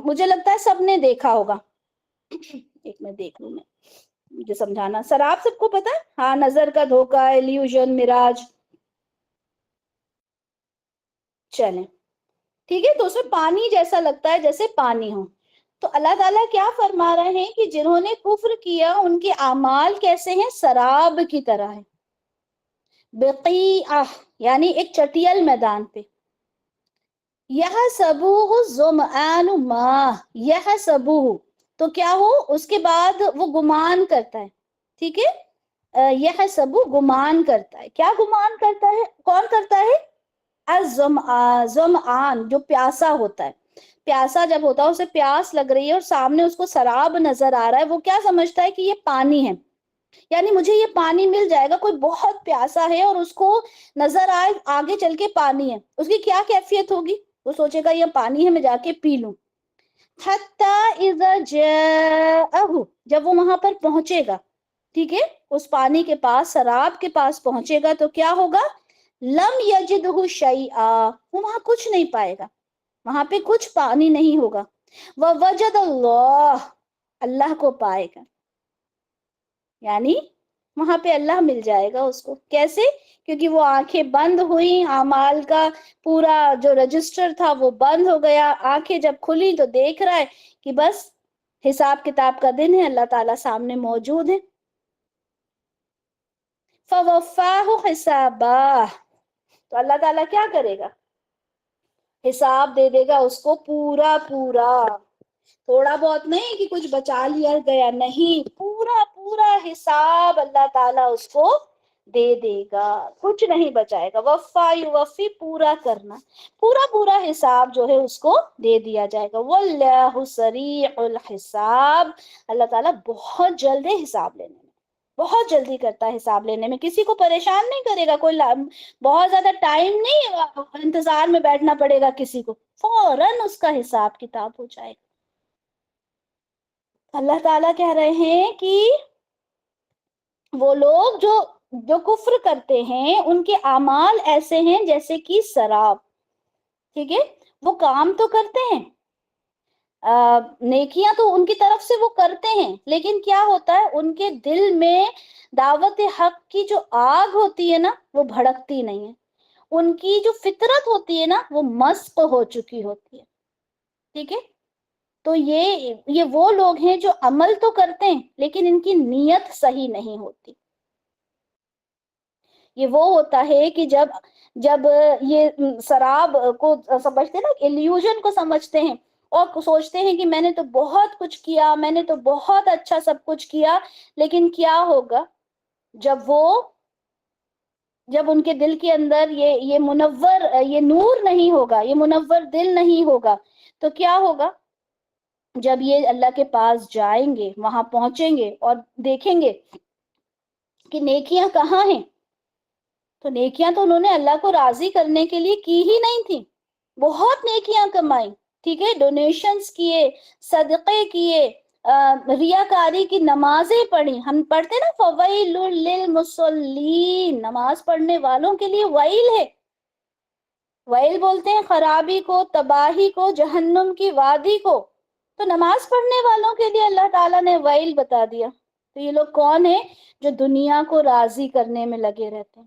مجھے لگتا ہے سب نے دیکھا ہوگا. ایک میں دیکھ لوں، میں مجھے سمجھانا. سراب سب کو پتا ہے؟ ہاں، نظر کا دھوکا، ایلیوژن، مراج. چلیں ٹھیک ہے، تو اس میں پانی جیسا لگتا ہے جیسے پانی ہو. تو اللہ تعالیٰ کیا فرما رہے ہیں کہ جنہوں نے کفر کیا ان کے اعمال کیسے ہیں؟ سراب کی طرح ہے. بقیعہ یعنی ایک چٹیل میدان پہ. یحسبوہ الظمآن ماء، یحسبوہ تو کیا ہو، اس کے بعد وہ گمان کرتا ہے، ٹھیک ہے، یحسبو گمان کرتا ہے. کیا گمان کرتا ہے؟ کون کرتا ہے؟ ظمآن جو پیاسا ہوتا ہے. پیاسا جب ہوتا ہے، اسے پیاس لگ رہی ہے اور سامنے اس کو سراب نظر آ رہا ہے، وہ کیا سمجھتا ہے کہ یہ پانی ہے، یعنی مجھے یہ پانی مل جائے گا. کوئی بہت پیاسا ہے اور اس کو نظر آئے آگے چل کے پانی ہے، اس کی کیا کیفیت ہوگی؟ وہ سوچے گا یہ پانی ہے، میں جا کے پی لوں. حتی اذا جاءہ جب وہ وہاں پر پہنچے گا، ٹھیک ہے، اس پانی کے پاس، سراب کے پاس پہنچے گا، تو کیا ہوگا؟ لم یجدہ شیئا وہ وہاں کچھ نہیں پائے گا، وہاں پہ کچھ پانی نہیں ہوگا. ووجد اللہ اللہ کو پائے گا، یعنی وہاں پہ اللہ مل جائے گا اس کو. کیسے؟ کیونکہ وہ آنکھیں بند ہوئی، اعمال کا پورا جو رجسٹر تھا وہ بند ہو گیا. آنکھیں جب کھلی تو دیکھ رہا ہے کہ بس حساب کتاب کا دن ہے، اللہ تعالیٰ سامنے موجود ہے. فوفاہ حسابہ تو اللہ تعالیٰ کیا کرے گا؟ حساب دے دے گا اس کو پورا پورا. تھوڑا بہت نہیں کہ کچھ بچا لیا گیا، نہیں، پورا پورا حساب اللہ تعالیٰ اس کو دے دے گا، کچھ نہیں بچائے گا. وفا یوفی پورا کرنا، پورا پورا حساب جو ہے اس کو دے دیا جائے گا. واللہ سریع الحساب اللہ تعالیٰ بہت جلد ہے حساب لینے میں، بہت جلدی کرتا ہے حساب لینے میں، کسی کو پریشان نہیں کرے گا. کوئی بہت زیادہ ٹائم نہیں انتظار میں بیٹھنا پڑے گا کسی کو، فوراً اس کا حساب کتاب ہو جائے گا. اللہ تعالیٰ کہہ رہے ہیں کہ وہ لوگ جو کفر کرتے ہیں ان کے اعمال ایسے ہیں جیسے کہ سراب، ٹھیک ہے، وہ کام تو کرتے ہیں، نیکیاں تو ان کی طرف سے وہ کرتے ہیں، لیکن کیا ہوتا ہے ان کے دل میں دعوت حق کی جو آگ ہوتی ہے نا وہ بھڑکتی نہیں ہے. ان کی جو فطرت ہوتی ہے نا وہ مسخ ہو چکی ہوتی ہے، ٹھیک ہے. تو یہ وہ لوگ ہیں جو عمل تو کرتے ہیں لیکن ان کی نیت صحیح نہیں ہوتی. یہ وہ ہوتا ہے کہ جب یہ سراب کو سمجھتے ہیں نا، ایلیوژن کو سمجھتے ہیں اور سوچتے ہیں کہ میں نے تو بہت کچھ کیا، میں نے تو بہت اچھا سب کچھ کیا، لیکن کیا ہوگا جب ان کے دل کے اندر یہ منور، یہ نور نہیں ہوگا، یہ منور دل نہیں ہوگا، تو کیا ہوگا؟ جب یہ اللہ کے پاس جائیں گے، وہاں پہنچیں گے اور دیکھیں گے کہ نیکیاں کہاں ہیں، تو نیکیاں تو انہوں نے اللہ کو راضی کرنے کے لیے کی ہی نہیں تھی. بہت نیکیاں کمائی، ٹھیک ہے، ڈونیشنز کیے، صدقے کیے، ریاکاری کی نمازیں پڑھی. ہم پڑھتے نا فویل للمصلین، نماز پڑھنے والوں کے لیے ویل ہے. ویل بولتے ہیں خرابی کو، تباہی کو، جہنم کی وادی کو. تو نماز پڑھنے والوں کے لیے اللہ تعالیٰ نے ویل بتا دیا. تو یہ لوگ کون ہیں؟ جو دنیا کو راضی کرنے میں لگے رہتے ہیں،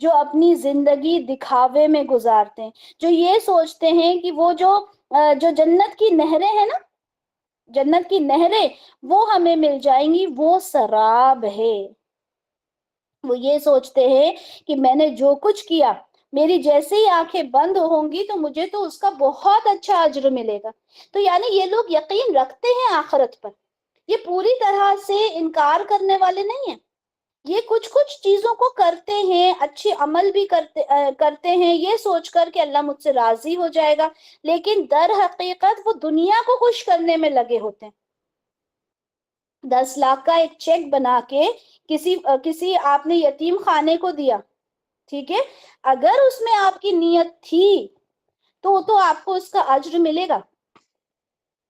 جو اپنی زندگی دکھاوے میں گزارتے ہیں، جو یہ سوچتے ہیں کہ وہ جو جنت کی نہریں ہیں نا، جنت کی نہریں وہ ہمیں مل جائیں گی، وہ سراب ہے. وہ یہ سوچتے ہیں کہ میں نے جو کچھ کیا، میری جیسے ہی آنکھیں بند ہوں گی تو مجھے تو اس کا بہت اچھا اجر ملے گا. تو یعنی یہ لوگ یقین رکھتے ہیں آخرت پر، یہ پوری طرح سے انکار کرنے والے نہیں ہیں. یہ کچھ کچھ چیزوں کو کرتے ہیں، اچھے عمل بھی کرتے ہیں یہ سوچ کر کہ اللہ مجھ سے راضی ہو جائے گا، لیکن در حقیقت وہ دنیا کو خوش کرنے میں لگے ہوتے ہیں. 10 لاکھ کا ایک چیک بنا کے کسی آپ نے یتیم خانے کو دیا، ٹھیک ہے، اگر اس میں آپ کی نیت تھی تو آپ کو اس کا اجر ملے گا.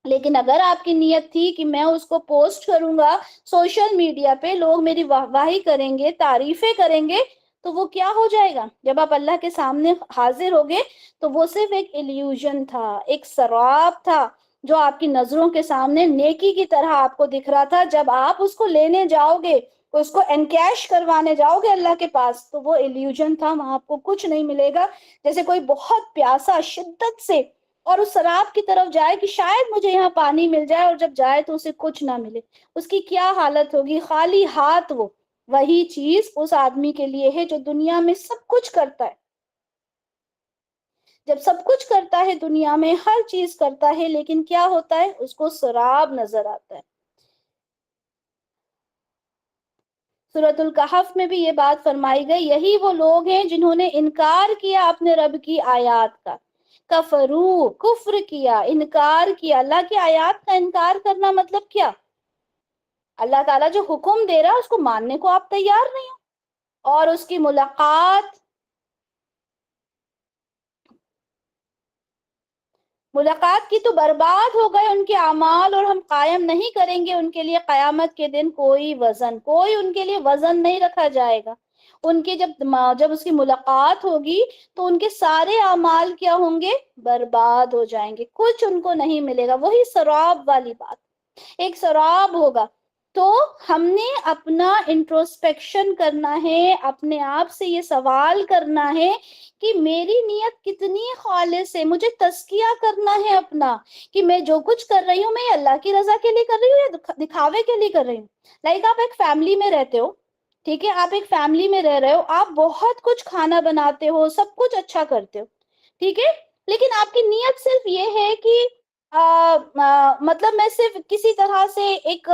لیکن اگر آپ کی نیت تھی کہ میں اس کو پوسٹ کروں گا سوشل میڈیا پہ، لوگ میری واہواہی کریں گے، تعریفیں کریں گے، تو وہ کیا ہو جائے گا؟ جب آپ اللہ کے سامنے حاضر ہوگے تو وہ صرف ایک ایلیوژن تھا، ایک سراب تھا جو آپ کی نظروں کے سامنے نیکی کی طرح آپ کو دکھ رہا تھا۔ جب آپ اس کو لینے جاؤ گے، اس کو انکیش کروانے جاؤ گے اللہ کے پاس، تو وہ ایلیوژن تھا، وہاں آپ کو کچھ نہیں ملے گا۔ جیسے کوئی بہت پیاسا شدت سے اور اس سراب کی طرف جائے کہ شاید مجھے یہاں پانی مل جائے، اور جب جائے تو اسے کچھ نہ ملے، اس کی کیا حالت ہوگی؟ خالی ہاتھ وہ۔ وہی چیز اس آدمی کے لیے ہے جو دنیا میں سب کچھ کرتا ہے۔ جب سب کچھ کرتا ہے دنیا میں، ہر چیز کرتا ہے، لیکن کیا ہوتا ہے؟ اس کو سراب نظر آتا ہے۔ سورۃ الکہف میں بھی یہ بات فرمائی گئی، یہی وہ لوگ ہیں جنہوں نے انکار کیا اپنے رب کی آیات کا، کفرو، کفر کیا، انکار کیا۔ اللہ کی آیات کا انکار کرنا مطلب کیا؟ اللہ تعالیٰ جو حکم دے رہا ہے اس کو ماننے کو آپ تیار نہیں ہو، اور اس کی ملاقات کی تو برباد ہو گئے ان کے اعمال، اور ہم قائم نہیں کریں گے ان کے لیے قیامت کے دن کوئی وزن، کوئی ان کے لیے وزن نہیں رکھا جائے گا۔ ان کے جب اس کی ملاقات ہوگی تو ان کے سارے اعمال کیا ہوں گے؟ برباد ہو جائیں گے، کچھ ان کو نہیں ملے گا۔ وہی سراب والی بات، ایک سراب ہوگا۔ تو ہم نے اپنا انٹروسپیکشن کرنا ہے، اپنے آپ سے یہ سوال کرنا ہے کہ میری نیت کتنی خالص ہے، مجھے تزکیہ کرنا ہے اپنا، کہ میں جو کچھ کر رہی ہوں میں یہ اللہ کی رضا کے لیے کر رہی ہوں یا دکھاوے کے لیے کر رہی ہوں۔ لائک آپ ایک فیملی میں رہتے ہو، ٹھیک ہے، آپ ایک فیملی میں رہ رہے ہو، آپ بہت کچھ کھانا بناتے ہو، سب کچھ اچھا کرتے ہو، ٹھیک ہے، لیکن آپ کی نیت صرف یہ ہے کہ مطلب میں صرف کسی طرح سے ایک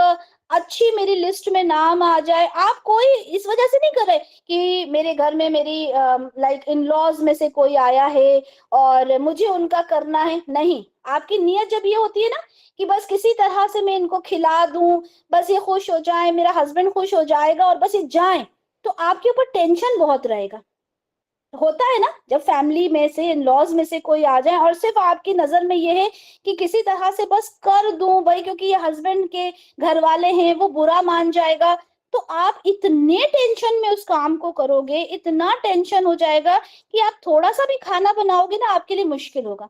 اچھی میری لسٹ میں نام آ جائے۔ آپ کوئی اس وجہ سے نہیں کر رہے کہ میرے گھر میں میری لائک ان لاز میں سے کوئی آیا ہے اور مجھے ان کا کرنا ہے، نہیں۔ آپ کی نیت جب یہ ہوتی ہے نا کہ بس کسی طرح سے میں ان کو کھلا دوں، بس یہ خوش ہو جائیں، میرا ہسبینڈ خوش ہو جائے گا اور بس یہ جائیں، تو آپ کے اوپر ٹینشن بہت رہے گا۔ ہوتا ہے نا جب فیملی میں سے ان لاز میں سے کوئی آ جائے اور صرف آپ کی نظر میں یہ ہے کہ کسی طرح سے بس کر دوں بھائی، کیونکہ یہ ہسبینڈ کے گھر والے ہیں، وہ برا مان جائے گا، تو آپ اتنے ٹینشن میں اس کام کو کرو گے، اتنا ٹینشن ہو جائے گا کہ آپ تھوڑا سا بھی کھانا بناؤ گے نا آپ کے لیے مشکل ہوگا۔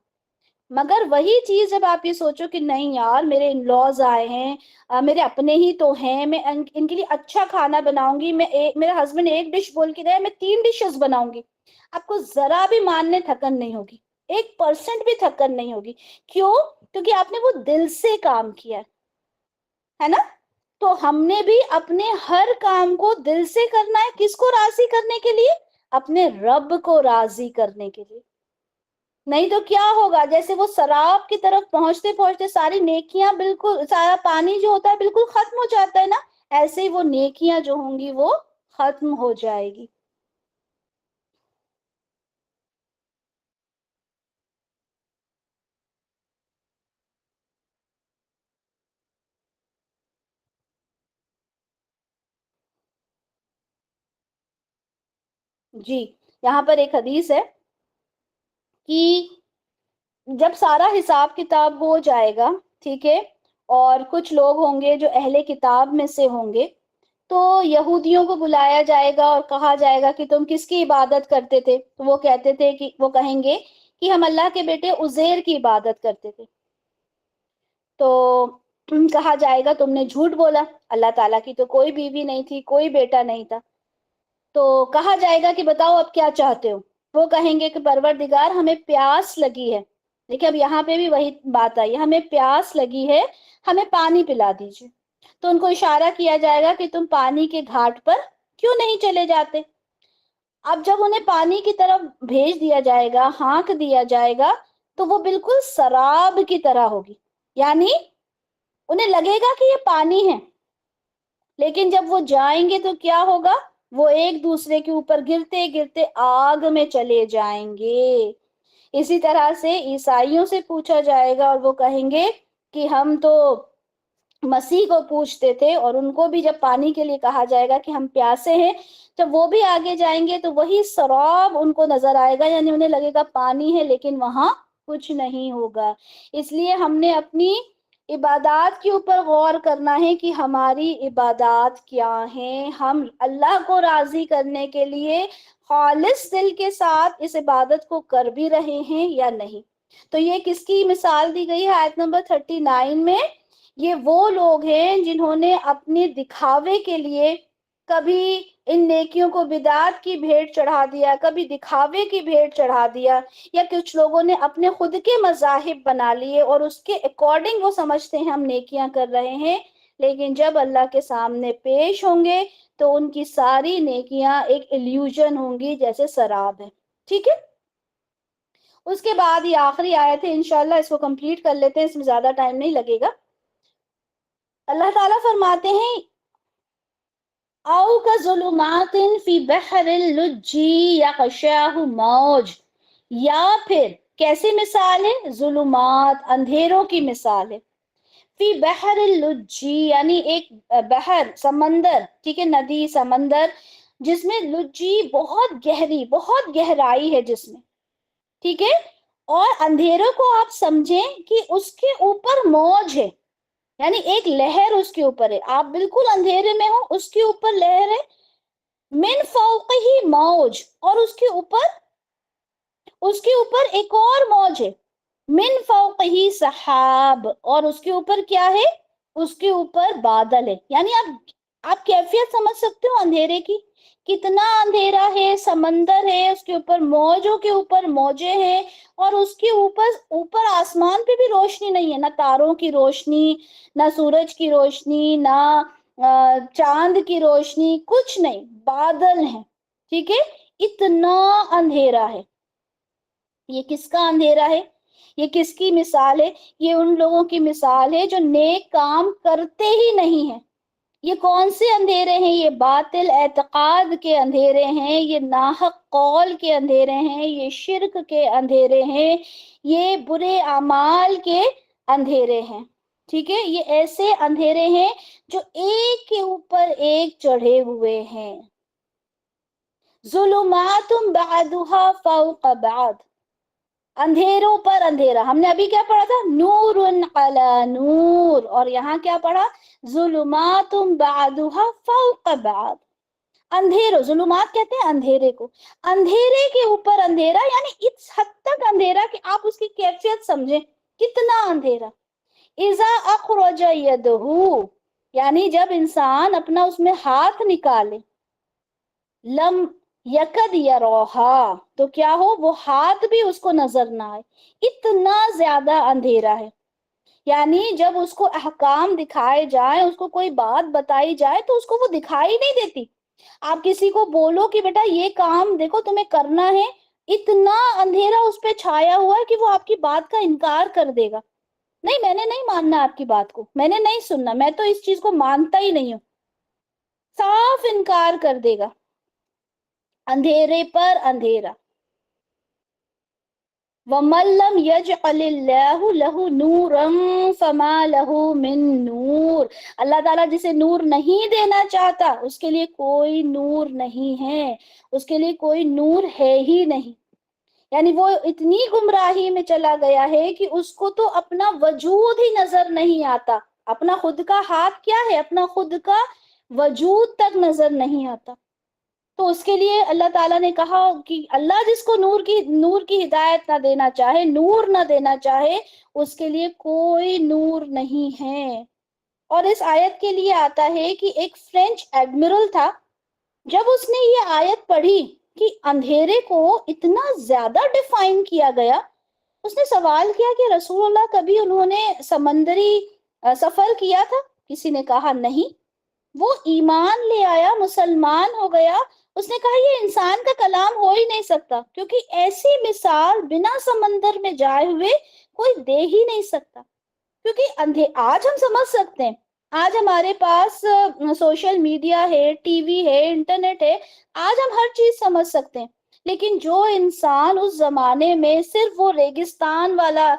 مگر وہی چیز جب آپ یہ سوچو کہ نہیں یار میرے ان لاز آئے ہیں، میرے اپنے ہی تو ہیں، میں ان کے لیے اچھا کھانا بناؤں گی، میرا ہسبینڈ ایک ڈش بول کے گئے میں 3 ڈشز بناؤں گی، آپ کو ذرا بھی ماننے تھکن نہیں ہوگی، 1% بھی تھکن نہیں ہوگی۔ کیوں؟ کیونکہ آپ نے وہ دل سے کام کیا ہے نا۔ تو ہم نے بھی اپنے ہر کام کو دل سے کرنا ہے، کس کو راضی کرنے کے لیے؟ اپنے رب کو راضی کرنے کے لیے۔ نہیں تو کیا ہوگا؟ جیسے وہ سراب کی طرف پہنچتے پہنچتے ساری نیکیاں، بالکل سارا پانی جو ہوتا ہے بالکل ختم ہو جاتا ہے نا، ایسے ہی وہ نیکیاں جو ہوں گی وہ ختم ہو جائے گی۔ جی، یہاں پر ایک حدیث ہے کہ جب سارا حساب کتاب ہو جائے گا، ٹھیک ہے، اور کچھ لوگ ہوں گے جو اہل کتاب میں سے ہوں گے، تو یہودیوں کو بلایا جائے گا اور کہا جائے گا کہ تم کس کی عبادت کرتے تھے؟ تو وہ کہتے تھے کہ وہ کہیں گے کہ ہم اللہ کے بیٹے عزیر کی عبادت کرتے تھے۔ تو کہا جائے گا تم نے جھوٹ بولا، اللہ تعالیٰ کی تو کوئی بیوی نہیں تھی، کوئی بیٹا نہیں تھا۔ تو کہا جائے گا کہ بتاؤ اب کیا چاہتے ہو؟ وہ کہیں گے کہ پروردگار ہمیں پیاس لگی ہے، دیکھیں اب یہاں پہ بھی وہی بات آئی، ہمیں پیاس لگی ہے، ہمیں پانی پلا دیجیے۔ تو ان کو اشارہ کیا جائے گا کہ تم پانی کے گھاٹ پر کیوں نہیں چلے جاتے؟ اب جب انہیں پانی کی طرف بھیج دیا جائے گا، ہانک دیا جائے گا، تو وہ بالکل سراب کی طرح ہوگی، یعنی انہیں لگے گا کہ یہ پانی ہے، لیکن جب وہ جائیں گے تو کیا ہوگا؟ وہ ایک دوسرے کے اوپر گرتے گرتے آگ میں چلے جائیں گے۔ اسی طرح سے عیسائیوں سے پوچھا جائے گا اور وہ کہیں گے کہ ہم تو مسیح کو پوچھتے تھے، اور ان کو بھی جب پانی کے لیے کہا جائے گا کہ ہم پیاسے ہیں، جب وہ بھی آگے جائیں گے تو وہی سراب ان کو نظر آئے گا، یعنی انہیں لگے گا پانی ہے لیکن وہاں کچھ نہیں ہوگا۔ اس لیے ہم نے اپنی عبادات کے اوپر غور کرنا ہے کہ ہماری عبادات کیا ہیں، ہم اللہ کو راضی کرنے کے لیے خالص دل کے ساتھ اس عبادت کو کر بھی رہے ہیں یا نہیں۔ تو یہ کس کی مثال دی گئی ہے آیت نمبر 39 میں؟ یہ وہ لوگ ہیں جنہوں نے اپنے دکھاوے کے لیے کبھی ان نیکیوں کو بدعت کی بھیٹ چڑھا دیا، کبھی دکھاوے کی بھیٹ چڑھا دیا، یا کچھ لوگوں نے اپنے خود کے مذاہب بنا لیے اور اس کے اکارڈنگ وہ سمجھتے ہیں ہم نیکیاں کر رہے ہیں، لیکن جب اللہ کے سامنے پیش ہوں گے تو ان کی ساری نیکیاں ایک ایلیوژن ہوں گی، جیسے سراب ہے۔ ٹھیک ہے، اس کے بعد یہ آخری آیت ہے، انشاءاللہ اس کو کمپلیٹ کر لیتے ہیں، اس میں زیادہ ٹائم نہیں لگے گا۔ اللہ تعالیٰ فرماتے ہیں او کا ظلمات فی بحر اللجی یغشاہ موج، یا پھر کیسی مثال ہے؟ ظلمات، اندھیروں کی مثال ہے، فی بحر اللجی یعنی ایک بحر، سمندر، ٹھیک ہے، ندی، سمندر، جس میں لجی بہت گہری، بہت گہرائی ہے جس میں، ٹھیک ہے، اور اندھیروں کو آپ سمجھیں کہ اس کے اوپر موج ہے، یعنی ایک لہر اس کے اوپر ہے، آپ بالکل اندھیرے میں ہو، اس کے اوپر لہر ہے، من فوقہ موج، اور اس کے اوپر ایک اور موج ہے، من فوقہ سحاب، اور اس کے اوپر کیا ہے؟ اس کے اوپر بادل ہے۔ یعنی آپ کیفیت سمجھ سکتے ہو اندھیرے کی، کتنا اندھیرا ہے، سمندر ہے، اس کے اوپر موجوں کے اوپر موجیں ہیں، اور اس کے اوپر آسمان پہ بھی روشنی نہیں ہے، نہ تاروں کی روشنی، نہ سورج کی روشنی، نہ چاند کی روشنی، کچھ نہیں، بادل ہیں، ٹھیک ہے، اتنا اندھیرا ہے۔ یہ کس کا اندھیرا ہے؟ یہ کس کی مثال ہے؟ یہ ان لوگوں کی مثال ہے جو نیک کام کرتے ہی نہیں ہیں۔ یہ کون سے اندھیرے ہیں؟ یہ باطل اعتقاد کے اندھیرے ہیں، یہ ناحق قول کے اندھیرے ہیں، یہ شرک کے اندھیرے ہیں، یہ برے اعمال کے اندھیرے ہیں، ٹھیک ہے، یہ ایسے اندھیرے ہیں جو ایک کے اوپر ایک چڑھے ہوئے ہیں۔ ظلمات بعدها فوق بعد، اندھیروں پر اندھیرا، ہم نے ابھی کیا پڑھا تھا؟ نور علی نور، اور یہاں کیا پڑھا؟ ظلمات بعدها فوق بعد، اندھیروں، ظلمات کہتے ہیں اندھیرے کو، اندھیرے کے اوپر اندھیرا، یعنی اس حد تک اندھیرا کہ آپ اس کی کیفیت سمجھیں، کتنا اندھیرا۔ اذا اخرج یدہ، یعنی جب انسان اپنا اس میں ہاتھ نکالے، لم یکد یروہا، تو کیا ہو؟ وہ ہاتھ بھی اس کو نظر نہ آئے، اتنا زیادہ اندھیرا ہے۔ یعنی جب اس کو احکام دکھائے جائیں، اس کو کوئی بات بتائی جائے تو اس کو وہ دکھائی نہیں دیتی۔ آپ کسی کو بولو کہ بیٹا یہ کام دیکھو تمہیں کرنا ہے، اتنا اندھیرا اس پہ چھایا ہوا ہے کہ وہ آپ کی بات کا انکار کر دے گا، نہیں میں نے نہیں ماننا آپ کی بات کو، میں نے نہیں سننا، میں تو اس چیز کو مانتا ہی نہیں ہوں، صاف انکار کر دے گا، اندھیرے پر اندھیرا۔ وَمَن لَّمْ يَجْعَلِ اللَّهُ لَهُ نُورًا فَمَا لَهُ مِن نور، اللہ تعالیٰ جسے نور نہیں دینا چاہتا اس کے لیے کوئی نور نہیں ہے، اس کے لیے کوئی نور ہے ہی نہیں، یعنی وہ اتنی گمراہی میں چلا گیا ہے کہ اس کو تو اپنا وجود ہی نظر نہیں آتا، اپنا خود کا ہاتھ کیا ہے، اپنا خود کا وجود تک نظر نہیں آتا۔ تو اس کے لیے اللہ تعالیٰ نے کہا کہ اللہ جس کو نور کی ہدایت نہ دینا چاہے، نور نہ دینا چاہے، اس کے لیے کوئی نور نہیں ہے۔ اور اس آیت کے لیے آتا ہے کہ ایک فرینچ ایڈمرل تھا، جب اس نے یہ آیت پڑھی کہ اندھیرے کو اتنا زیادہ ڈیفائن کیا گیا، اس نے سوال کیا کہ رسول اللہ کبھی انہوں نے سمندری سفر کیا تھا؟ کسی نے کہا نہیں۔ وہ ایمان لے آیا، مسلمان ہو گیا، اس نے کہا یہ انسان کا کلام ہو ہی نہیں سکتا، کیونکہ ایسی مثال بنا سمندر میں جائے ہوئے کوئی دے ہی نہیں سکتا، کیونکہ آج ہم سمجھ سکتے ہیں، آج ہمارے پاس سوشل میڈیا ہے، ٹی وی ہے، انٹرنیٹ ہے، آج ہم ہر چیز سمجھ سکتے ہیں، لیکن جو انسان اس زمانے میں صرف وہ ریگستان والا،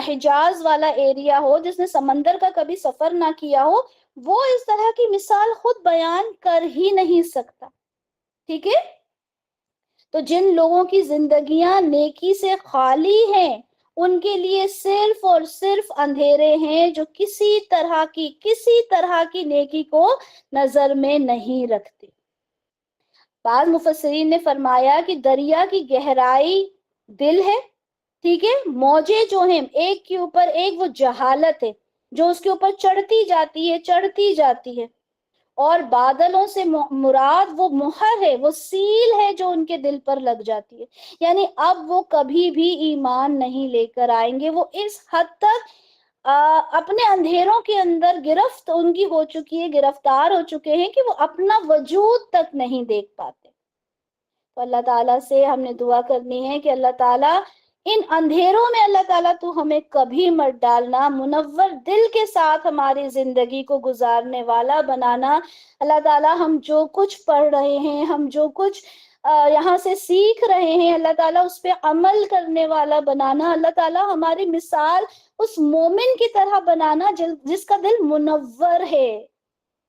حجاز والا ایریا ہو، جس نے سمندر کا کبھی سفر نہ کیا ہو، وہ اس طرح کی مثال خود بیان کر ہی نہیں سکتا، ٹھیک ہے۔ تو جن لوگوں کی زندگیاں نیکی سے خالی ہیں ان کے لیے صرف اور صرف اندھیرے ہیں جو کسی طرح کی نیکی کو نظر میں نہیں رکھتے۔ بعض مفسرین نے فرمایا کہ دریا کی گہرائی دل ہے، ٹھیک ہے، موجیں جو ہیں ایک کے اوپر ایک، وہ جہالت ہے جو اس کے اوپر چڑھتی جاتی ہے، اور بادلوں سے مراد وہ مہر ہے، وہ سیل ہے جو ان کے دل پر لگ جاتی ہے، یعنی اب وہ کبھی بھی ایمان نہیں لے کر آئیں گے، وہ اس حد تک اپنے اندھیروں کے اندر گرفت ان کی ہو چکی ہے، گرفتار ہو چکے ہیں کہ وہ اپنا وجود تک نہیں دیکھ پاتے۔ تو اللہ تعالیٰ سے ہم نے دعا کرنی ہے کہ اللہ تعالیٰ ان اندھیروں میں، اللہ تعالیٰ تو ہمیں کبھی مت ڈالنا، منور دل کے ساتھ ہماری زندگی کو گزارنے والا بنانا۔ اللہ تعالیٰ ہم جو کچھ پڑھ رہے ہیں، ہم جو کچھ یہاں سے سیکھ رہے ہیں، اللہ تعالیٰ اس پہ عمل کرنے والا بنانا۔ اللہ تعالیٰ ہماری مثال اس مومن کی طرح بنانا جس کا دل منور ہے،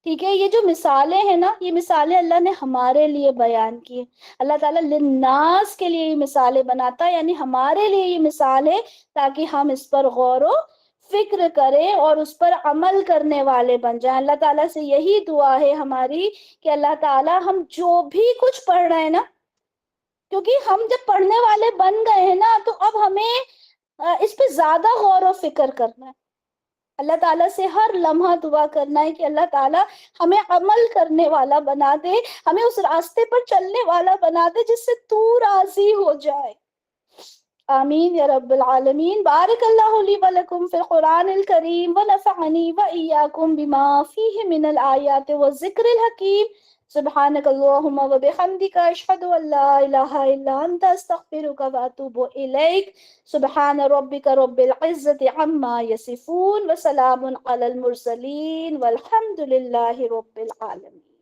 ٹھیک ہے۔ یہ جو مثالیں ہیں نا، یہ مثالیں اللہ نے ہمارے لیے بیان کی۔ اللہ تعالیٰ للناس کے لیے یہ مثالیں بناتا ہے، یعنی ہمارے لیے یہ مثال ہے تاکہ ہم اس پر غور و فکر کریں اور اس پر عمل کرنے والے بن جائیں۔ اللہ تعالیٰ سے یہی دعا ہے ہماری کہ اللہ تعالیٰ ہم جو بھی کچھ پڑھ رہے ہیں نا، کیونکہ ہم جب پڑھنے والے بن گئے ہیں نا، تو اب ہمیں اس پہ زیادہ غور و فکر کرنا ہے۔ اللہ تعالیٰ سے ہر لمحہ دعا کرنا ہے کہ اللہ تعالیٰ ہمیں عمل کرنے والا بنا دے، ہمیں اس راستے پر چلنے والا بنا دے جس سے تو راضی ہو جائے۔ آمین یا رب العالمین۔ بارک اللہ لی ولکم فی القرآن الکریم ونفعنی وإیاکم بما فیہ من الآیات والذکر الحکیم۔ سبحانک اللہم وبحمدک، اشہد ان لا الہ الا انت، استغفرک واتوب الیک۔ سبحان ربک رب العزت عما یصفون، وسلام علی المرسلین، والحمد للہ رب العالمین۔